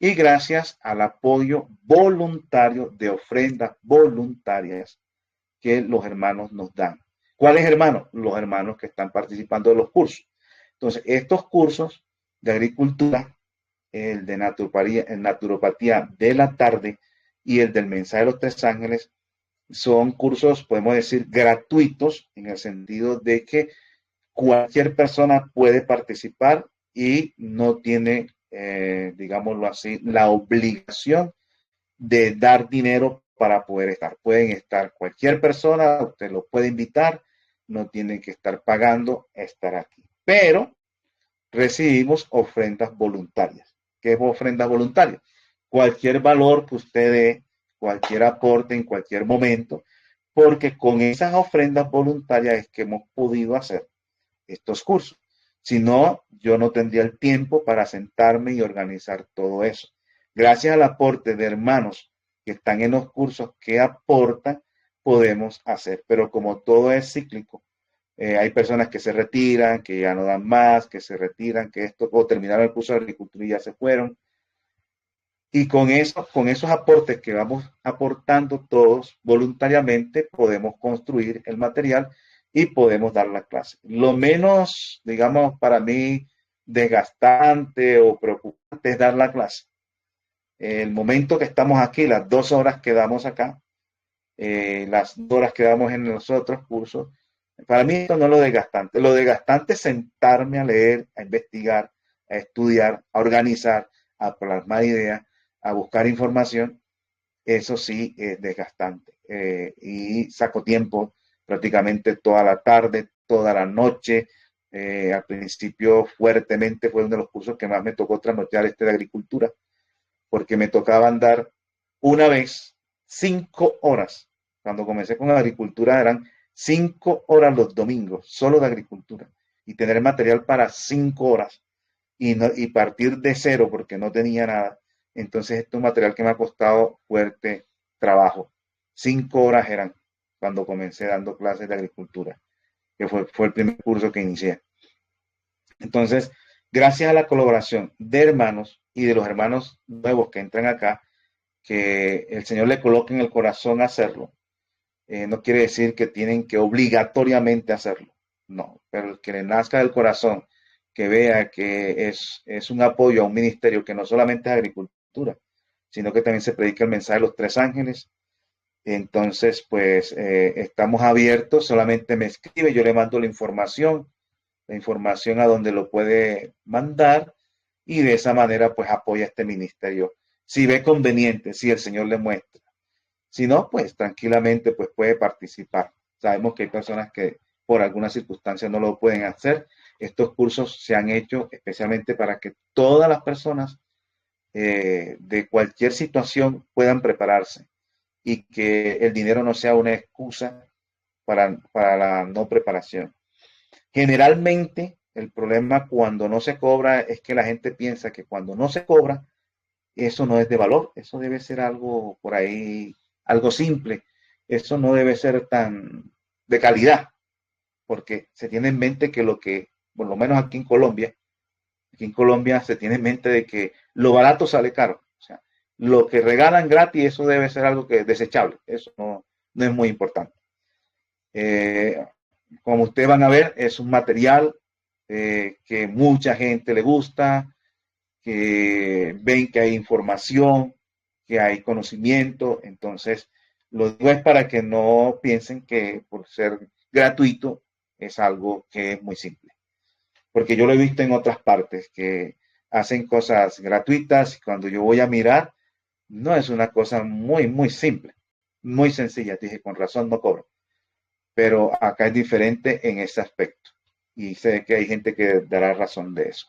y gracias al apoyo voluntario de ofrendas voluntarias que los hermanos nos dan. ¿Cuáles hermanos? Los hermanos que están participando de los cursos. Entonces, estos cursos de agricultura, el de naturopatía de la tarde y el del mensaje de los tres ángeles, son cursos, podemos decir, gratuitos, en el sentido de que cualquier persona puede participar y no tiene, digámoslo así, la obligación de dar dinero para poder estar. Pueden estar cualquier persona, usted lo puede invitar, no tienen que estar pagando estar aquí. Pero recibimos ofrendas voluntarias. ¿Qué es ofrendas voluntarias? Cualquier valor que usted dé, cualquier aporte en cualquier momento, porque con esas ofrendas voluntarias es que hemos podido hacer estos cursos. Si no, yo no tendría el tiempo para sentarme y organizar todo eso. Gracias al aporte de hermanos que están en los cursos que aportan, podemos hacer. Pero como todo es cíclico, hay personas que se retiran, que ya no dan más, que se retiran, que esto, o terminaron el curso de agricultura y ya se fueron. Y con esos aportes que vamos aportando todos voluntariamente, podemos construir el material y podemos dar la clase. Lo menos, digamos, para mí desgastante o preocupante es dar la clase. El momento que estamos aquí, las 2 horas que damos acá, las 2 horas que damos en los otros cursos, para mí esto no es lo desgastante. Lo desgastante es sentarme a leer, a investigar, a estudiar, a organizar, a plasmar ideas, a buscar información. Eso sí es desgastante. Y saco tiempo prácticamente toda la tarde, toda la noche. Al principio fuertemente fue uno de los cursos que más me tocó trasnochar de agricultura, porque me tocaba andar una vez 5 horas. Cuando comencé con la agricultura eran 5 horas los domingos, solo de agricultura, y tener material para 5 horas y partir de cero porque no tenía nada. Entonces, esto es un material que me ha costado fuerte trabajo. 5 horas eran cuando comencé dando clases de agricultura, que fue el primer curso que inicié. Entonces, gracias a la colaboración de hermanos y de los hermanos nuevos que entran acá, que el Señor le coloque en el corazón hacerlo, no quiere decir que tienen que obligatoriamente hacerlo, no, pero el que le nazca del corazón, que vea que es un apoyo a un ministerio que no solamente es agricultura, sino que también se predica el mensaje de los tres ángeles. Entonces, pues estamos abiertos, solamente me escribe, yo le mando la información a donde lo puede mandar y de esa manera pues apoya este ministerio. Si ve conveniente, si el Señor le muestra. Si no, pues tranquilamente pues puede participar. Sabemos que hay personas que por alguna circunstancia no lo pueden hacer. Estos cursos se han hecho especialmente para que todas las personas de cualquier situación puedan prepararse y que el dinero no sea una excusa para la no preparación. Generalmente, el problema cuando no se cobra es que la gente piensa que cuando no se cobra, eso no es de valor, eso debe ser algo por ahí, algo simple, eso no debe ser tan de calidad, porque se tiene en mente que lo que, por lo menos aquí en Colombia se tiene en mente de que lo barato sale caro, o sea, lo que regalan gratis, eso debe ser algo que es desechable, eso no es muy importante. Eh, Como ustedes van a ver, es un material que mucha gente le gusta, que ven que hay información, que hay conocimiento. Entonces, Lo digo es para que no piensen que por ser gratuito es algo que es muy simple, porque yo lo he visto en otras partes que hacen cosas gratuitas y cuando yo voy a mirar, no es una cosa muy, muy simple, muy sencilla. Dije, con razón no cobro, pero acá es diferente en ese aspecto y sé que hay gente que dará razón de eso.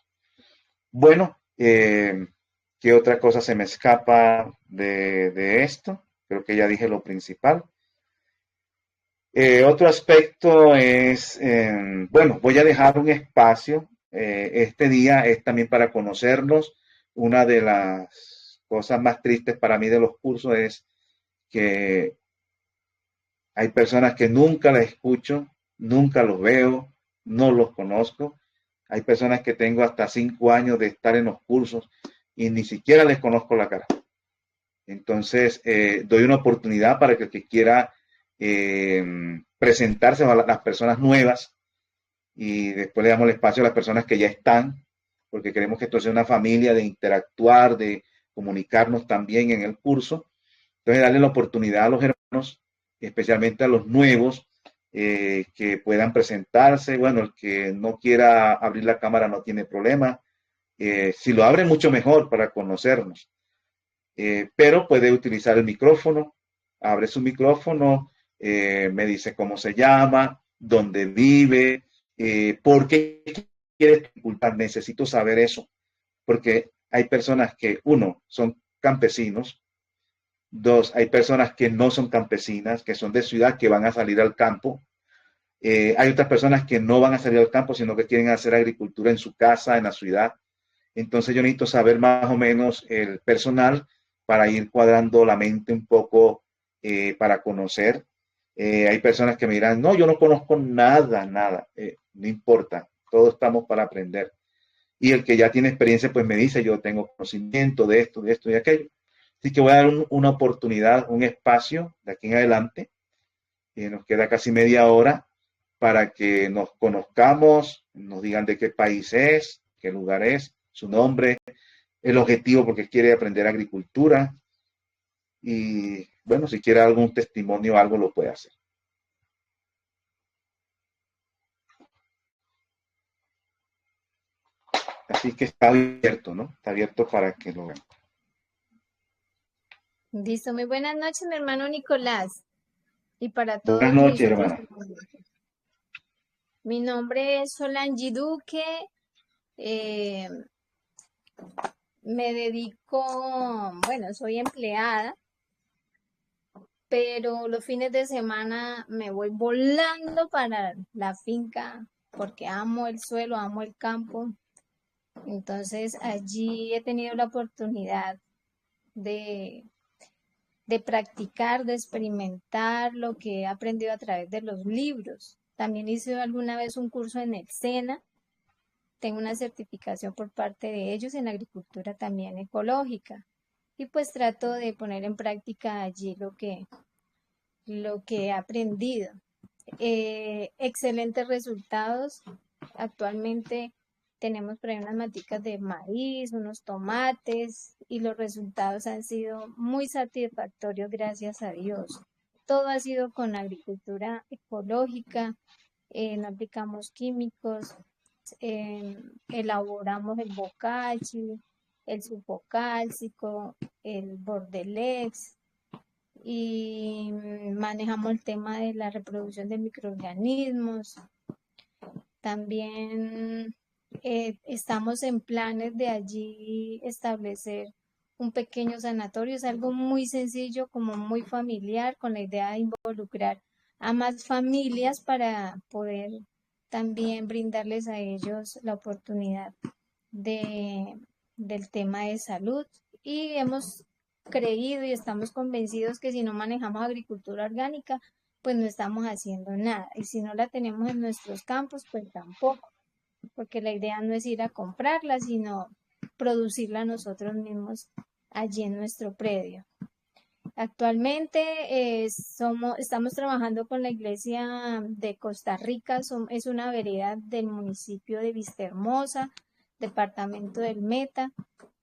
Bueno, ¿qué otra cosa se me escapa de esto? Creo que ya dije lo principal. Otro aspecto es, bueno, voy a dejar un espacio. Este día es también para conocernos. Una de las cosas más tristes para mí de los cursos es que hay personas que nunca las escucho, nunca los veo, no los conozco. Hay personas que tengo hasta 5 años de estar en los cursos y ni siquiera les conozco la cara. Entonces, doy una oportunidad para que el que quiera presentarse a las personas nuevas y después le damos el espacio a las personas que ya están, porque queremos que esto sea una familia de interactuar, de comunicarnos también en el curso. Entonces, darle la oportunidad a los hermanos, especialmente a los nuevos, que puedan presentarse. Bueno, el que no quiera abrir la cámara no tiene problema. Si lo abre, mucho mejor para conocernos. Pero puede utilizar el micrófono, abre su micrófono, me dice cómo se llama, dónde vive, por qué quiere disculpar. Necesito saber eso, porque hay personas que, uno, son campesinos, dos, hay personas que no son campesinas, que son de ciudad, que van a salir al campo. Hay otras personas que no van a salir al campo, sino que quieren hacer agricultura en su casa, en la ciudad. Entonces yo necesito saber más o menos el personal para ir cuadrando la mente un poco, para conocer. Hay personas que me dirán, no, yo no conozco nada, nada. No importa, todos estamos para aprender. Y el que ya tiene experiencia, pues me dice, yo tengo conocimiento de esto y de aquello. Así que voy a dar una oportunidad, un espacio de aquí en adelante. Nos queda casi media hora para que nos conozcamos, nos digan de qué país es, qué lugar es, su nombre, el objetivo porque quiere aprender agricultura y bueno, si quiere algún testimonio o algo lo puede hacer. Así que está abierto, ¿no? Está abierto para que lo vean. Listo, muy buenas noches, mi hermano Nicolás, y para Buenas todos mis noches, otros hermana. hermanos. Mi nombre es Solange Duque, eh, me dedico, bueno, soy empleada, pero los fines de semana me voy volando para la finca porque amo el suelo, amo el campo. Entonces allí he tenido la oportunidad de, de practicar, de experimentar lo que he aprendido a través de los libros. También hice alguna vez un curso en el SENA. Tengo una certificación por parte de ellos en agricultura también ecológica. Y pues trato de poner en práctica allí lo que he aprendido. Excelentes resultados. Actualmente tenemos por ahí unas maticas de maíz, unos tomates y los resultados han sido muy satisfactorios, gracias a Dios. Todo ha sido con agricultura ecológica, no aplicamos químicos, elaboramos el bocachi, el sulfocálcico, el bordelex, y manejamos el tema de la reproducción de microorganismos. También estamos en planes de allí establecer un pequeño sanatorio. Es algo muy sencillo, como muy familiar, con la idea de involucrar a más familias para poder también brindarles a ellos la oportunidad de, del tema de salud. Y hemos creído y estamos convencidos que si no manejamos agricultura orgánica, pues no estamos haciendo nada. Y si no la tenemos en nuestros campos, pues tampoco, porque la idea no es ir a comprarla, sino producirla nosotros mismos allí en nuestro predio. Actualmente estamos trabajando con la iglesia de Costa Rica, es una vereda del municipio de Vistahermosa, departamento del Meta.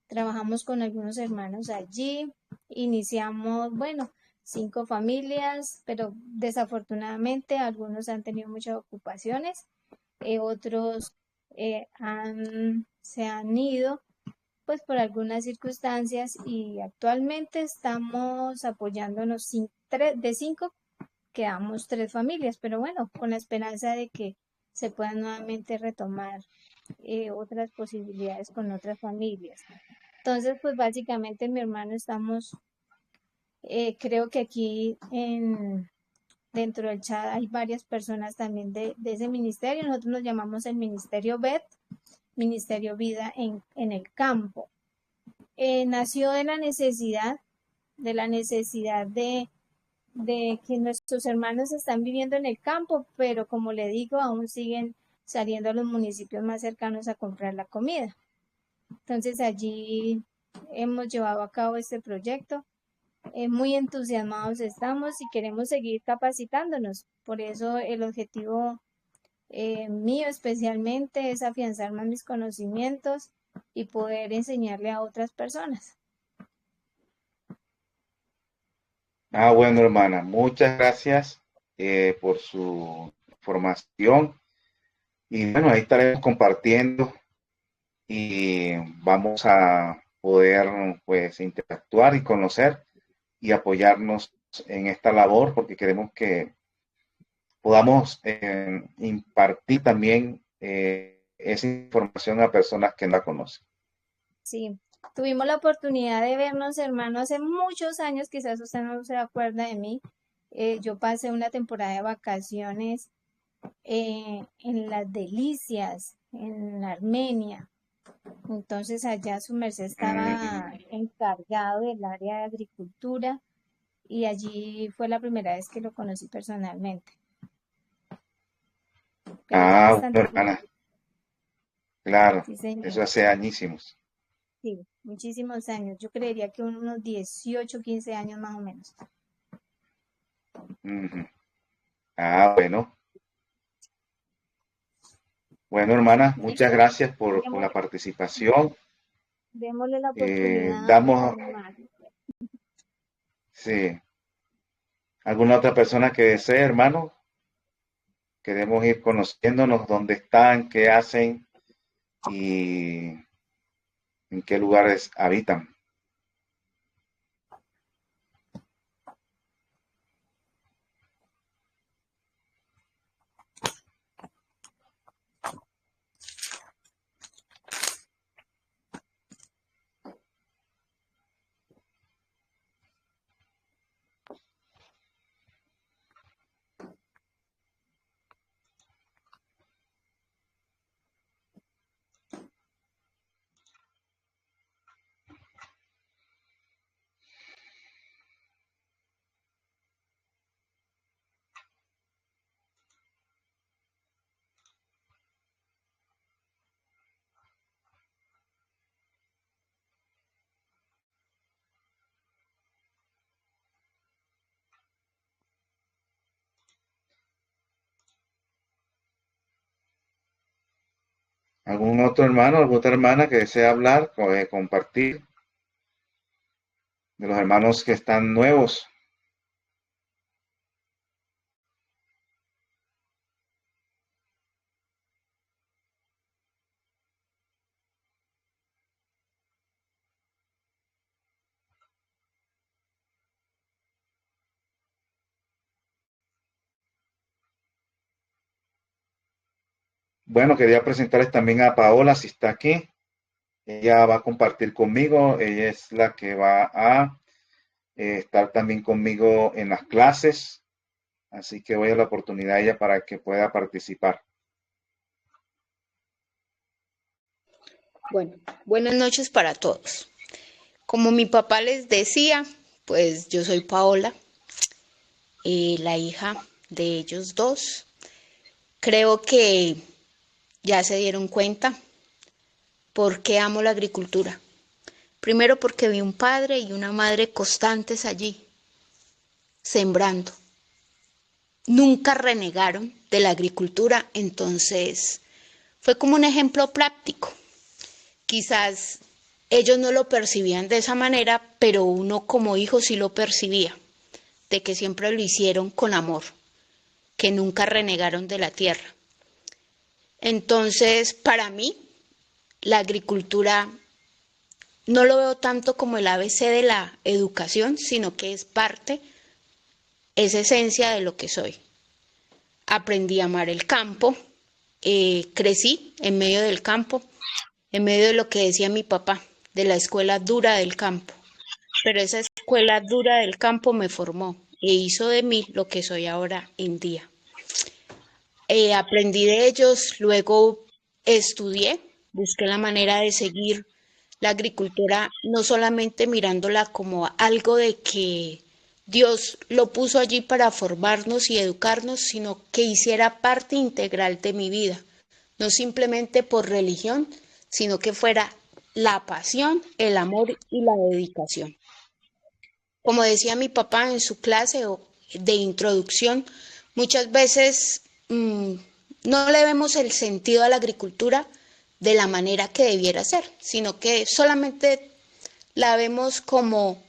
Trabajamos con algunos hermanos allí, iniciamos, bueno, 5 familias, pero desafortunadamente algunos han tenido muchas ocupaciones, otros se han ido pues por algunas circunstancias y actualmente estamos apoyándonos de 5 quedamos 3 familias, pero bueno, con la esperanza de que se puedan nuevamente retomar otras posibilidades con otras familias. Entonces, pues básicamente mi hermano estamos, creo que aquí dentro del chat hay varias personas también de ese ministerio. Nosotros nos llamamos el Ministerio BET, Ministerio Vida en el Campo. Nació de la necesidad de que nuestros hermanos están viviendo en el campo, pero como le digo, aún siguen saliendo a los municipios más cercanos a comprar la comida. Entonces allí hemos llevado a cabo este proyecto. Muy entusiasmados estamos y queremos seguir capacitándonos. Por eso el objetivo mío especialmente es afianzar más mis conocimientos y poder enseñarle a otras personas. Bueno, hermana, muchas gracias por su información. Y bueno, ahí estaremos compartiendo y vamos a poder pues interactuar y conocer y apoyarnos en esta labor porque queremos que podamos impartir también esa información a personas que no la conocen. Sí, tuvimos la oportunidad de vernos, hermano, hace muchos años, quizás usted no se acuerda de mí. Yo pasé una temporada de vacaciones en Las Delicias, en Armenia. Entonces allá su merced estaba encargado del área de agricultura y allí fue la primera vez que lo conocí personalmente. Pero ya Bueno, bastante tiempo. hermana, claro, Sí, señor. eso hace añísimos. Sí, muchísimos años. Yo creería que unos 18, 15 años más o menos. Ujú. Bueno. Bueno, hermana, muchas gracias por la participación. Démosle la oportunidad Damos, a más. sí, ¿alguna otra persona que desee, hermano? Queremos ir conociéndonos dónde están, qué hacen y en qué lugares habitan. ¿Algún otro hermano, alguna otra hermana que desea hablar, compartir de los hermanos que están nuevos? Bueno, quería presentarles también a Paola, si está aquí. Ella va a compartir conmigo, ella es la que va a estar también conmigo en las clases, así que voy a dar la oportunidad a ella para que pueda participar. Bueno, buenas noches para todos. Como mi papá les decía, pues yo soy Paola, la hija de ellos dos. Creo que ya se dieron cuenta por qué amo la agricultura. Primero porque vi un padre y una madre constantes allí, sembrando. Nunca renegaron de la agricultura, entonces fue como un ejemplo práctico. Quizás ellos no lo percibían de esa manera, pero uno como hijo sí lo percibía. de que siempre lo hicieron con amor, que nunca renegaron de la tierra. Entonces, para mí, la agricultura no lo veo tanto como el ABC de la educación, sino que es parte, es esencia de lo que soy. Aprendí a amar el campo, crecí en medio del campo, en medio de lo que decía mi papá, de la escuela dura del campo. Pero esa escuela dura del campo me formó e hizo de mí lo que soy ahora en día. Aprendí de ellos, luego estudié, busqué la manera de seguir la agricultura, no solamente mirándola como algo de que Dios lo puso allí para formarnos y educarnos, sino que hiciera parte integral de mi vida, no simplemente por religión, sino que fuera la pasión, el amor y la dedicación. Como decía mi papá en su clase de introducción, muchas veces no le vemos el sentido a la agricultura de la manera que debiera ser, sino que solamente la vemos como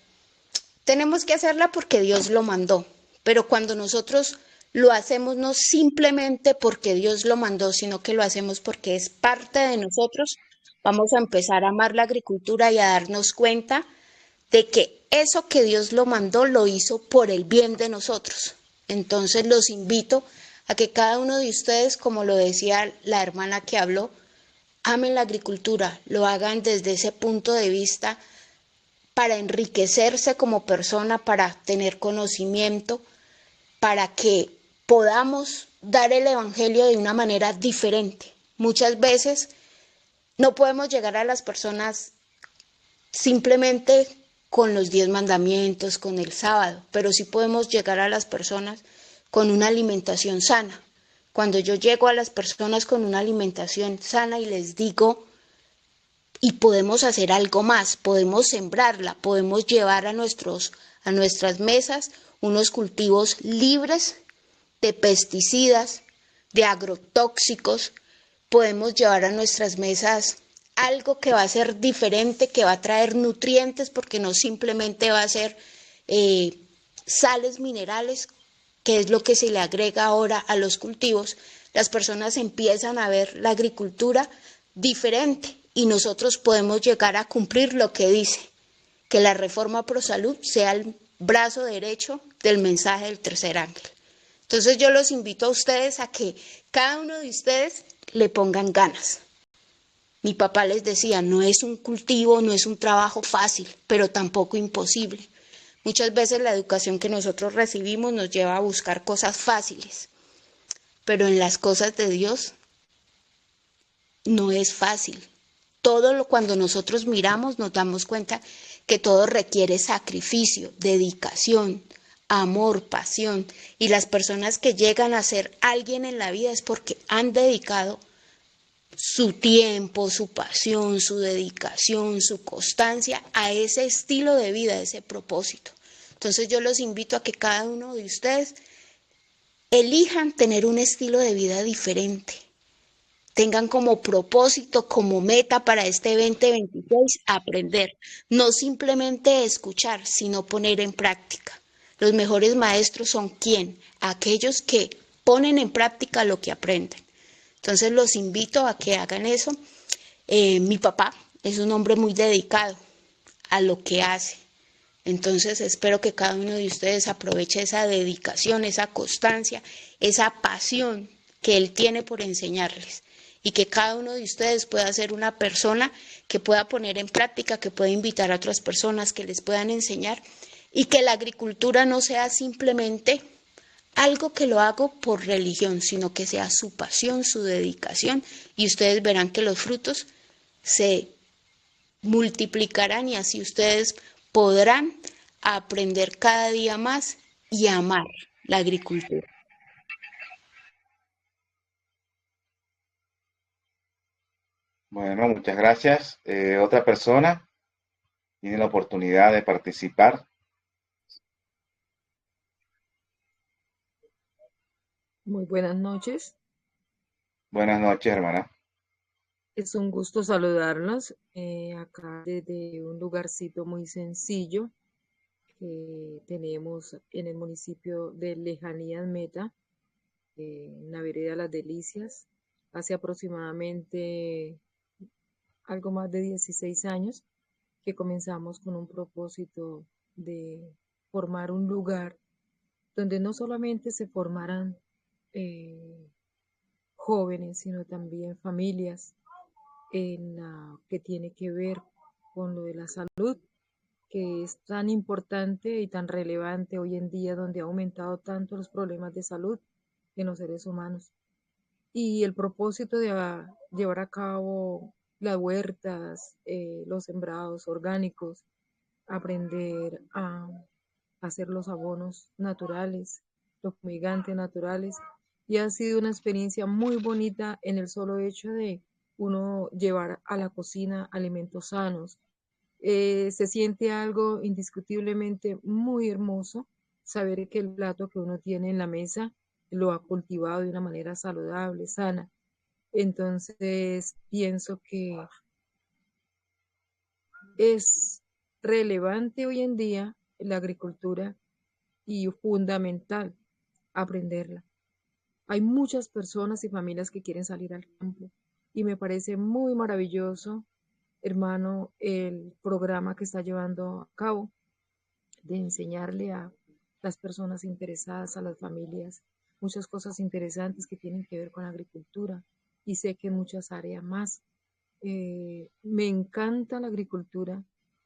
tenemos que hacerla porque Dios lo mandó. Pero cuando nosotros lo hacemos no simplemente porque Dios lo mandó, sino que lo hacemos porque es parte de nosotros, vamos a empezar a amar la agricultura y a darnos cuenta de que eso que Dios lo mandó lo hizo por el bien de nosotros. Entonces los invito a que cada uno de ustedes, como lo decía la hermana que habló, amen la agricultura, lo hagan desde ese punto de vista para enriquecerse como persona, para tener conocimiento, para que podamos dar el evangelio de una manera diferente. Muchas veces no podemos llegar a las personas simplemente con los 10 mandamientos, con el sábado, pero sí podemos llegar a las personas con una alimentación sana. Cuando yo llego a las personas con una alimentación sana y les digo, y podemos hacer algo más, podemos sembrarla, podemos llevar a nuestras mesas unos cultivos libres de pesticidas, de agrotóxicos, podemos llevar a nuestras mesas algo que va a ser diferente, que va a traer nutrientes, porque no simplemente va a ser sales minerales, que es lo que se le agrega ahora a los cultivos. Las personas empiezan a ver la agricultura diferente y nosotros podemos llegar a cumplir lo que dice, que la reforma pro salud sea el brazo derecho del mensaje del tercer ángel. Entonces yo los invito a ustedes a que cada uno de ustedes le pongan ganas. Mi papá les decía, no es un cultivo, no es un trabajo fácil, pero tampoco imposible. Muchas veces la educación que nosotros recibimos nos lleva a buscar cosas fáciles, pero en las cosas de Dios no es fácil. Cuando nosotros miramos nos damos cuenta que todo requiere sacrificio, dedicación, amor, pasión. Y las personas que llegan a ser alguien en la vida es porque han dedicado su tiempo, su pasión, su dedicación, su constancia a ese estilo de vida, a ese propósito. Entonces yo los invito a que cada uno de ustedes elijan tener un estilo de vida diferente. Tengan como propósito, como meta para este 2026, aprender. No simplemente escuchar, sino poner en práctica. Los mejores maestros son ¿quién? Aquellos que ponen en práctica lo que aprenden. Entonces los invito a que hagan eso. Mi papá es un hombre muy dedicado a lo que hace. Entonces espero que cada uno de ustedes aproveche esa dedicación, esa constancia, esa pasión que él tiene por enseñarles. Y que cada uno de ustedes pueda ser una persona que pueda poner en práctica, que pueda invitar a otras personas, que les puedan enseñar. Y que la agricultura no sea simplemente algo que lo hago por religión, sino que sea su pasión, su dedicación, y ustedes verán que los frutos se multiplicarán y así ustedes podrán aprender cada día más y amar la agricultura. Bueno, muchas gracias. Otra persona tiene la oportunidad de participar. Muy buenas noches. Buenas noches, hermana. Es un gusto saludarnos acá desde un lugarcito muy sencillo que tenemos en el municipio de Lejanías Meta, en la vereda Las Delicias, hace aproximadamente algo más de 16 años que comenzamos con un propósito de formar un lugar donde no solamente se formaran eh, jóvenes, sino también familias en la que tiene que ver con lo de la salud, que es tan importante y tan relevante hoy en día, donde ha aumentado tanto los problemas de salud en los seres humanos. Y el propósito de llevar a cabo las huertas, los sembrados orgánicos, aprender a hacer los abonos naturales, los fumigantes naturales, y ha sido una experiencia muy bonita en el solo hecho de uno llevar a la cocina alimentos sanos. Se siente algo indiscutiblemente muy hermoso saber que el plato que uno tiene en la mesa lo ha cultivado de una manera saludable, sana. Entonces, pienso que es relevante hoy en día la agricultura y fundamental aprenderla. Hay muchas personas y familias que quieren salir al campo y me parece muy maravilloso, hermano, el programa que está llevando a cabo de enseñarle a las personas interesadas, a las familias, muchas cosas interesantes que tienen que ver con la agricultura y sé que en muchas áreas más. Me encanta la agricultura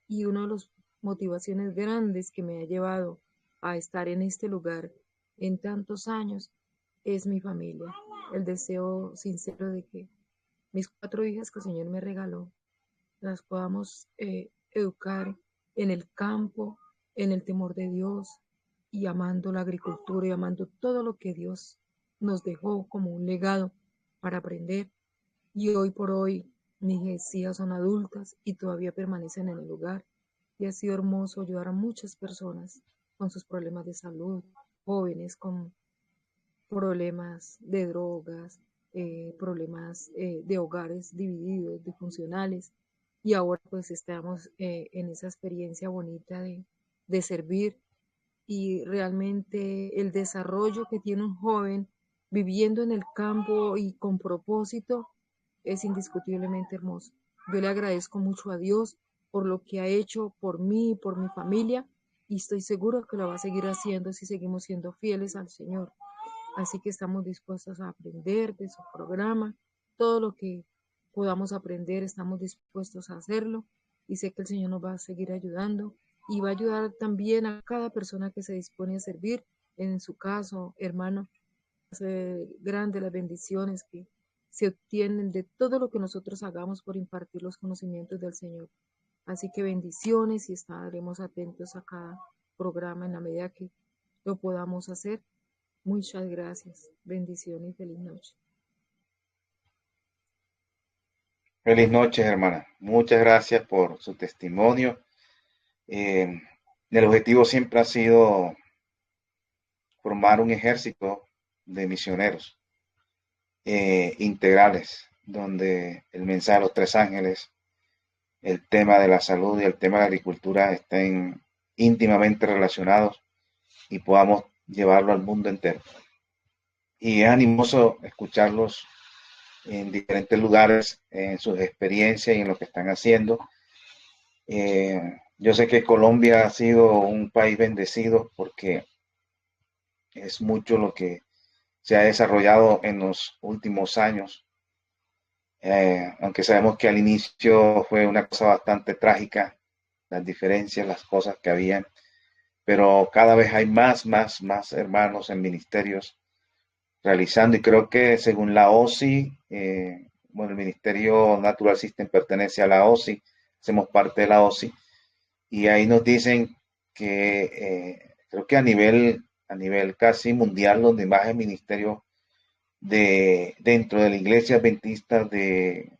y una de las motivaciones grandes que me ha llevado a estar en este lugar en tantos años es mi familia, el deseo sincero de que mis 4 hijas que el Señor me regaló las podamos educar en el campo, en el temor de Dios y amando la agricultura y amando todo lo que Dios nos dejó como un legado para aprender. Y hoy por hoy mis hijas son adultas y todavía permanecen en el lugar. Y ha sido hermoso ayudar a muchas personas con sus problemas de salud, jóvenes con problemas de drogas, problemas de hogares divididos, disfuncionales. Y ahora pues estamos en esa experiencia bonita de servir y realmente el desarrollo que tiene un joven viviendo en el campo y con propósito es indiscutiblemente hermoso. Yo le agradezco mucho a Dios por lo que ha hecho por mí y por mi familia y estoy seguro que lo va a seguir haciendo si seguimos siendo fieles al Señor. Así que estamos dispuestos a aprender de su programa, todo lo que podamos aprender, estamos dispuestos a hacerlo y sé que el Señor nos va a seguir ayudando y va a ayudar también a cada persona que se dispone a servir. En su caso, hermano, grande las bendiciones que se obtienen de todo lo que nosotros hagamos por impartir los conocimientos del Señor. Así que bendiciones y estaremos atentos a cada programa en la medida que lo podamos hacer. Muchas gracias. Bendiciones y feliz noche. Feliz noche, hermana. Muchas gracias por su testimonio. El objetivo siempre ha sido formar un ejército de misioneros integrales, donde el mensaje de los 3 ángeles, el tema de la salud y el tema de la agricultura estén íntimamente relacionados y podamos llevarlo al mundo entero. Y es animoso escucharlos en diferentes lugares, en sus experiencias y en lo que están haciendo. Yo sé que Colombia ha sido un país bendecido porque es mucho lo que se ha desarrollado en los últimos años, aunque sabemos que al inicio fue una cosa bastante trágica, las diferencias, las cosas que habían, pero cada vez hay más hermanos en ministerios realizando, y creo que según la OSI, bueno, el Ministerio Natural System pertenece a la OSI, hacemos parte de la OSI, y ahí nos dicen que creo que a nivel casi mundial, donde más el ministerio dentro de la iglesia adventista de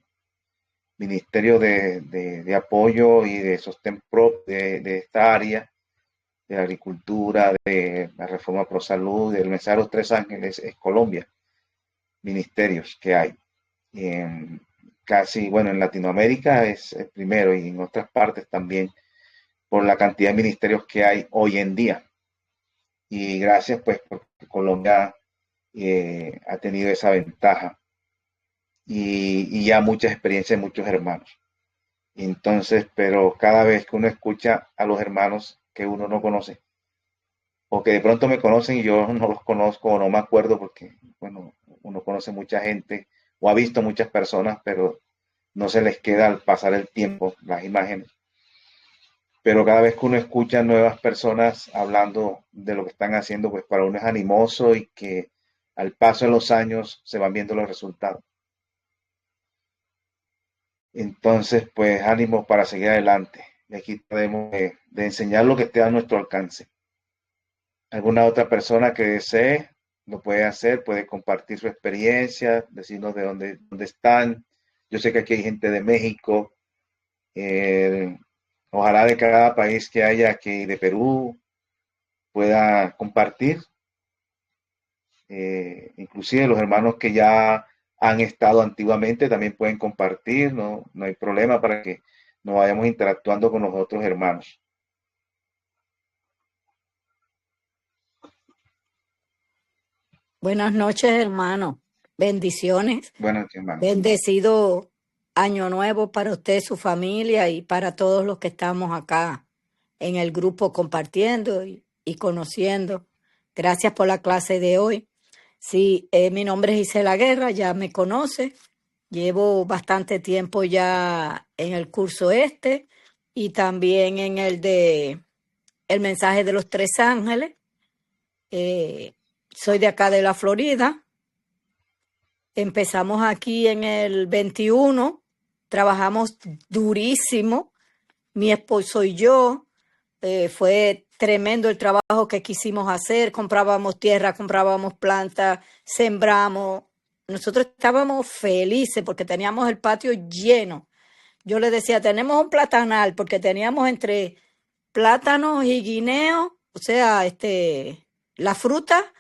ministerio de apoyo y de sostén de esta área, de la agricultura, de la reforma pro salud, del mensaje de los 3 ángeles, es Colombia, ministerios que hay. Casi, bueno, en Latinoamérica es el primero y en otras partes también por la cantidad de ministerios que hay hoy en día. Y gracias pues porque Colombia ha tenido esa ventaja y ya mucha experiencia de muchos hermanos. Entonces, pero cada vez que uno escucha a los hermanos que uno no conoce, o que de pronto me conocen y yo no los conozco o no me acuerdo porque, bueno, uno conoce mucha gente o ha visto muchas personas, pero no se les queda al pasar el tiempo las imágenes. Pero cada vez que uno escucha nuevas personas hablando de lo que están haciendo, pues para uno es animoso y que al paso de los años se van viendo los resultados. Entonces, pues ánimo para seguir adelante. Y aquí podemos de enseñar lo que esté a nuestro alcance. Alguna otra persona que desee lo puede hacer, puede compartir su experiencia, decirnos de dónde están. Yo sé que aquí hay gente de México, ojalá de cada país que haya aquí, de Perú, pueda compartir. Inclusive los hermanos que ya han estado antiguamente también pueden compartir, no hay problema para que nos vayamos interactuando con los otros hermanos. Buenas noches, hermano. Bendiciones. Bueno, hermanos. Bendecido año nuevo para usted, su familia y para todos los que estamos acá en el grupo compartiendo y conociendo. Gracias por la clase de hoy. Sí, mi nombre es Isela Guerra, ya me conoce. Llevo bastante tiempo ya en el curso y también en el de El mensaje de los tres ángeles. Soy de acá de la Florida. Empezamos aquí en el 21, trabajamos durísimo, mi esposo y yo. Fue tremendo el trabajo que quisimos hacer, comprábamos tierra, comprábamos plantas, sembramos. Nosotros estábamos felices porque teníamos el patio lleno. Yo le decía, tenemos un platanal porque teníamos entre plátanos y guineos, o sea, la fruta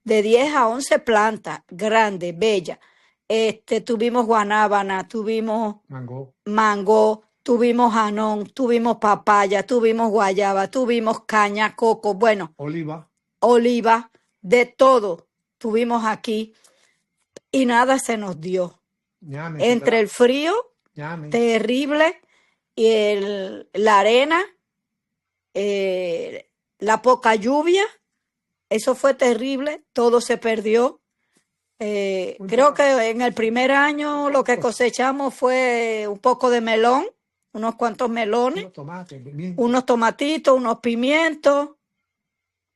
de 10 a 11 plantas, grandes, bellas. Tuvimos guanábana, tuvimos mango, tuvimos anón, tuvimos papaya, tuvimos guayaba, tuvimos caña, coco, bueno, oliva, de todo tuvimos aquí y nada se nos dio. Entre el frío terrible y la arena, la poca lluvia, eso fue terrible, todo se perdió. Creo que en el primer año lo que cosechamos fue un poco de melón, unos cuantos melones, unos tomatitos, unos pimientos.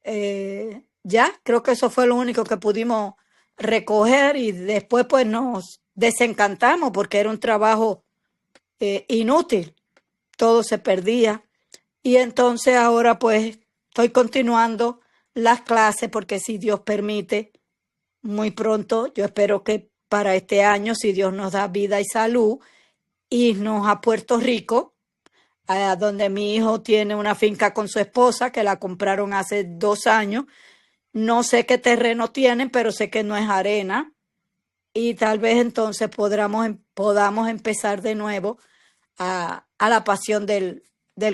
Ya, creo que eso fue lo único que pudimos recoger y después pues nos desencantamos porque era un trabajo inútil, todo se perdía. Y entonces ahora pues estoy continuando las clases porque si Dios permite, muy pronto, yo espero que para este año, si Dios nos da vida y salud, irnos a Puerto Rico, donde mi hijo tiene una finca con su esposa que la compraron hace 2 años. No sé qué terreno tienen, pero sé que no es arena. Y tal vez entonces podamos empezar de nuevo a la pasión del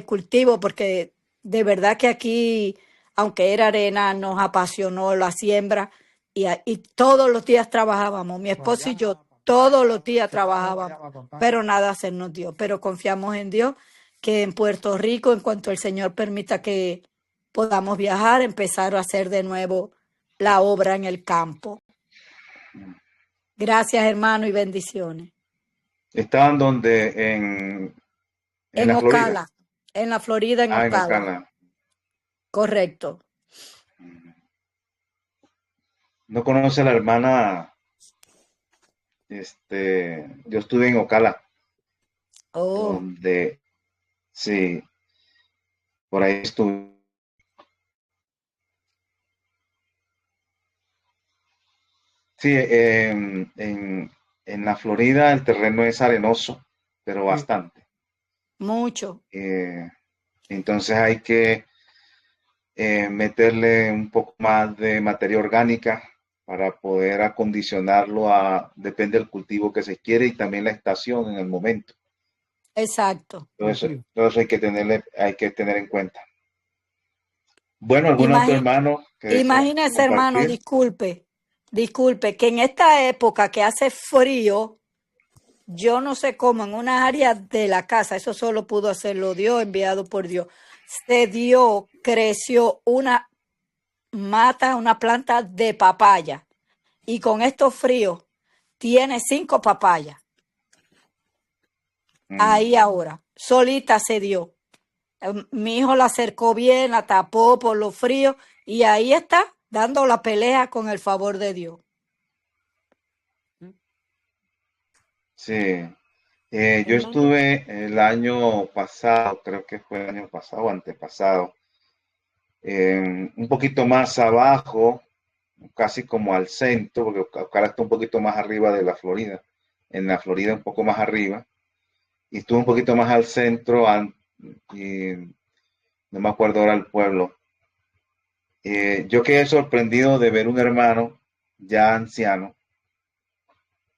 cultivo, porque de verdad que aquí, aunque era arena, nos apasionó la siembra y todos los días trabajábamos. Mi esposo y yo todos los días trabajábamos, pero nada se nos dio. Pero confiamos en Dios que en Puerto Rico, en cuanto el Señor permita que podamos viajar, empezar a hacer de nuevo la obra en el campo. Gracias, hermano, y bendiciones. ¿Estaban donde? En la Ocala, Florida. En la Florida, en Ocala. En Ocala. Correcto. ¿No conoce a la hermana? Yo estuve en Ocala. Oh. Donde, sí, por ahí estuve. Sí, en la Florida el terreno es arenoso, pero bastante. Mucho. Entonces hay que meterle un poco más de materia orgánica para poder acondicionarlo depende del cultivo que se quiere y también la estación en el momento. exacto. Todo eso hay que tener en cuenta. Bueno, ¿algún otro Imagi- hermano que desea Imagínese, hermano, compartir? disculpe, que en esta época que hace frío, yo no sé cómo, en una área de la casa, eso solo pudo hacerlo Dios, enviado por Dios, creció una mata, una planta de papaya. Y con estos fríos, tiene 5 papayas. Ahí ahora, solita se dio. Mi hijo la acercó bien, la tapó por los fríos y ahí está, dando la pelea con el favor de Dios. Sí. Yo Hermano, estuve el año pasado, creo que fue el año pasado o antepasado, un poquito más abajo, casi como al centro, porque Ocala está un poquito más arriba de la Florida, en la Florida un poco más arriba, y estuve un poquito más al centro, y no me acuerdo ahora el pueblo. Yo quedé sorprendido de ver un hermano ya anciano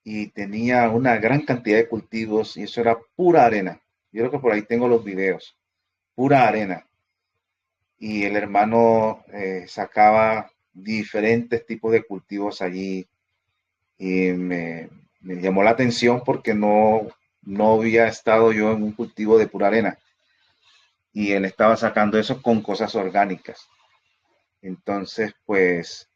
y tenía una gran cantidad de cultivos y eso era pura arena. Yo creo que por ahí tengo los videos, pura arena. Y el hermano sacaba diferentes tipos de cultivos allí y me llamó la atención porque no había estado yo en un cultivo de pura arena y él estaba sacando eso con cosas orgánicas. Entonces, pues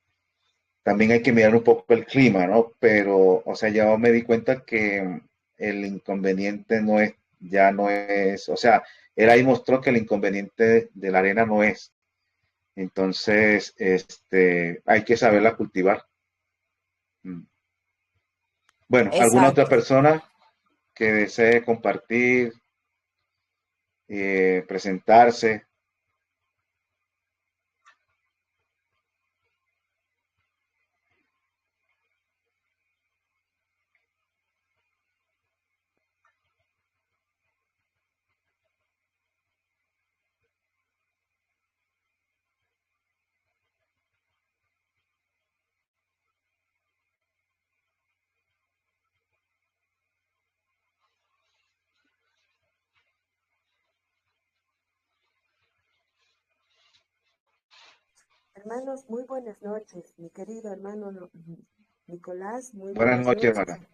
también hay que mirar un poco el clima, ¿no? Pero, o sea, ya me di cuenta que el inconveniente ya no es, o sea, él ahí mostró que el inconveniente de la arena no es. Entonces, hay que saberla cultivar. Mm. Bueno, ¿alguna otra Exacto. persona que desee compartir, presentarse? Hermanos, muy buenas noches. Mi querido hermano Nicolás, muy Buenas buenas noches, noches. hermana.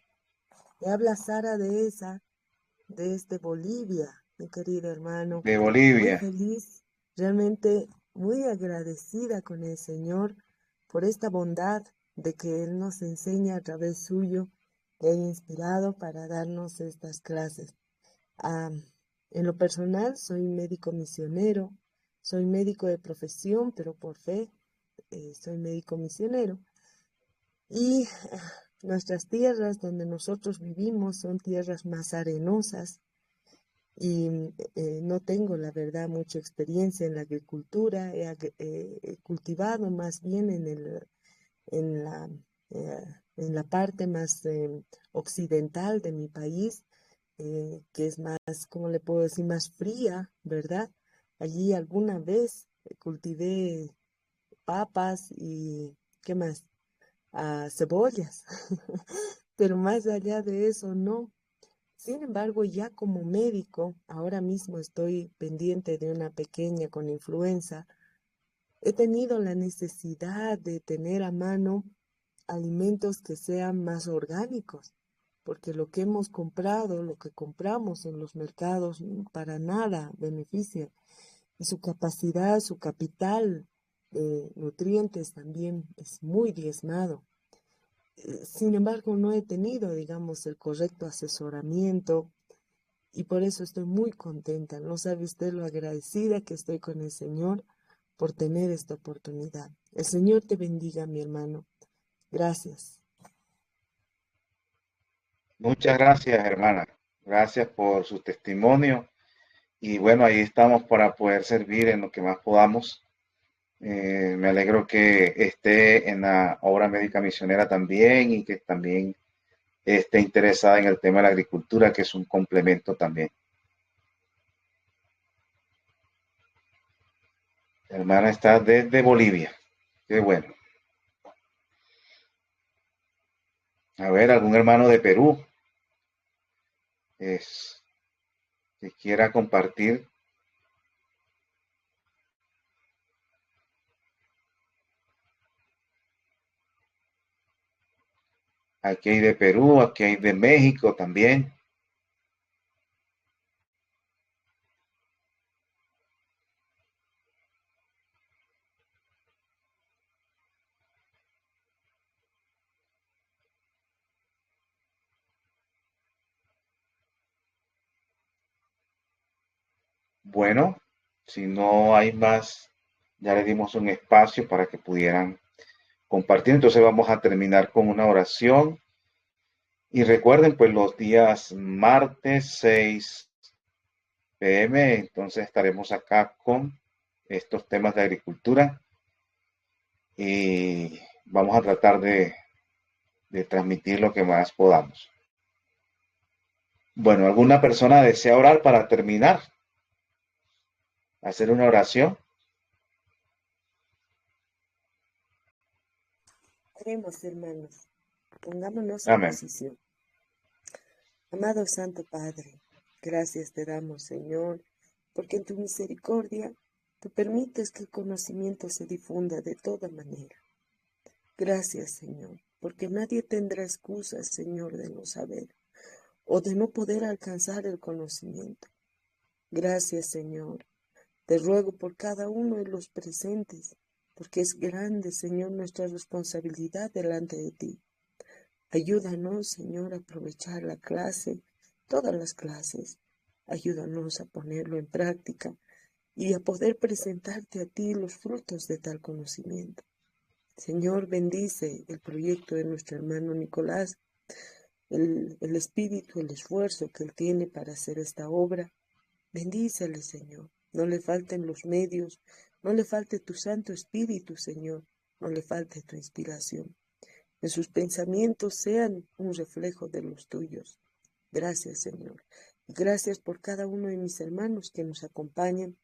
Te habla Sara Dehesa desde Bolivia, mi querido hermano. De Muy Bolivia. feliz, realmente muy agradecida con el Señor por esta bondad de que Él nos enseña a través suyo, que ha inspirado para darnos estas clases. Ah, en lo personal, soy médico misionero, soy médico de profesión, pero por fe soy médico misionero. Y nuestras tierras donde nosotros vivimos son tierras más arenosas y no tengo, la verdad, mucha experiencia en la agricultura. He cultivado más bien en la, en la parte más occidental de mi país, que es más, ¿cómo le puedo decir?, más fría, ¿verdad? Allí alguna vez cultivé papas y, ¿qué más? Cebollas, pero más allá de eso no. Sin embargo, ya como médico, ahora mismo estoy pendiente de una pequeña con influenza. He tenido la necesidad de tener a mano alimentos que sean más orgánicos, porque lo que hemos comprado, lo que compramos en los mercados, para nada beneficia. Y su capacidad, su capital de nutrientes también es muy diezmado. Sin embargo, no he tenido, digamos, el correcto asesoramiento y por eso estoy muy contenta. No sabe usted lo agradecida que estoy con el Señor por tener esta oportunidad. El Señor te bendiga, mi hermano. Gracias. Muchas gracias, hermana. Gracias por su testimonio. Y bueno, ahí estamos para poder servir en lo que más podamos. Me alegro que esté en la obra médica misionera también y que también esté interesada en el tema de la agricultura, que es un complemento también. La hermana está desde Bolivia. Qué bueno. A ver, algún hermano de Perú. Es, que quiera compartir. Aquí hay de Perú, aquí hay de México también. Bueno, si no hay más, ya le dimos un espacio para que pudieran compartir. Entonces vamos a terminar con una oración. Y recuerden, pues los días martes 6 p.m., entonces estaremos acá con estos temas de agricultura y vamos a tratar de transmitir lo que más podamos. Bueno, ¿alguna persona desea orar para terminar? Hacer una oración. Oremos, hermanos. Pongámonos en Amén. posición. Amado Santo Padre, gracias te damos, Señor, porque en tu misericordia tú permites que el conocimiento se difunda de toda manera. Gracias, Señor, porque nadie tendrá excusas, Señor, de no saber o de no poder alcanzar el conocimiento. Gracias, Señor. Te ruego por cada uno de los presentes, porque es grande, Señor, nuestra responsabilidad delante de ti. Ayúdanos, Señor, a aprovechar la clase, todas las clases. Ayúdanos a ponerlo en práctica y a poder presentarte a ti los frutos de tal conocimiento. Señor, bendice el proyecto de nuestro hermano Nicolás, el espíritu, el esfuerzo que él tiene para hacer esta obra. Bendícele, Señor. No le falten los medios, no le falte tu Santo Espíritu, Señor, no le falte tu inspiración. En sus pensamientos sean un reflejo de los tuyos. Gracias, Señor. Y gracias por cada uno de mis hermanos que nos acompañan.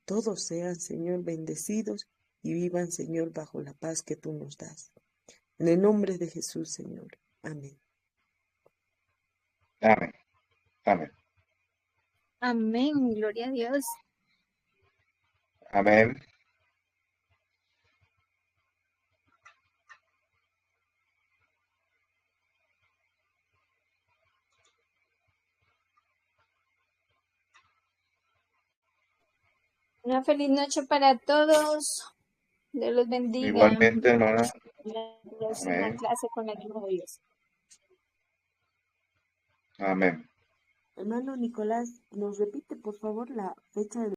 Todos sean, Señor, bendecidos y vivan, Señor, bajo la paz que tú nos das. En el nombre de Jesús, Señor. Amén. Amén. Amén. Amén, gloria a Dios. Amén. Una feliz noche para todos. Dios los bendiga. Igualmente, hermana. La próxima Amén. clase con el ayuda de Dios. Amén. Hermano Nicolás, ¿nos repite por favor la fecha de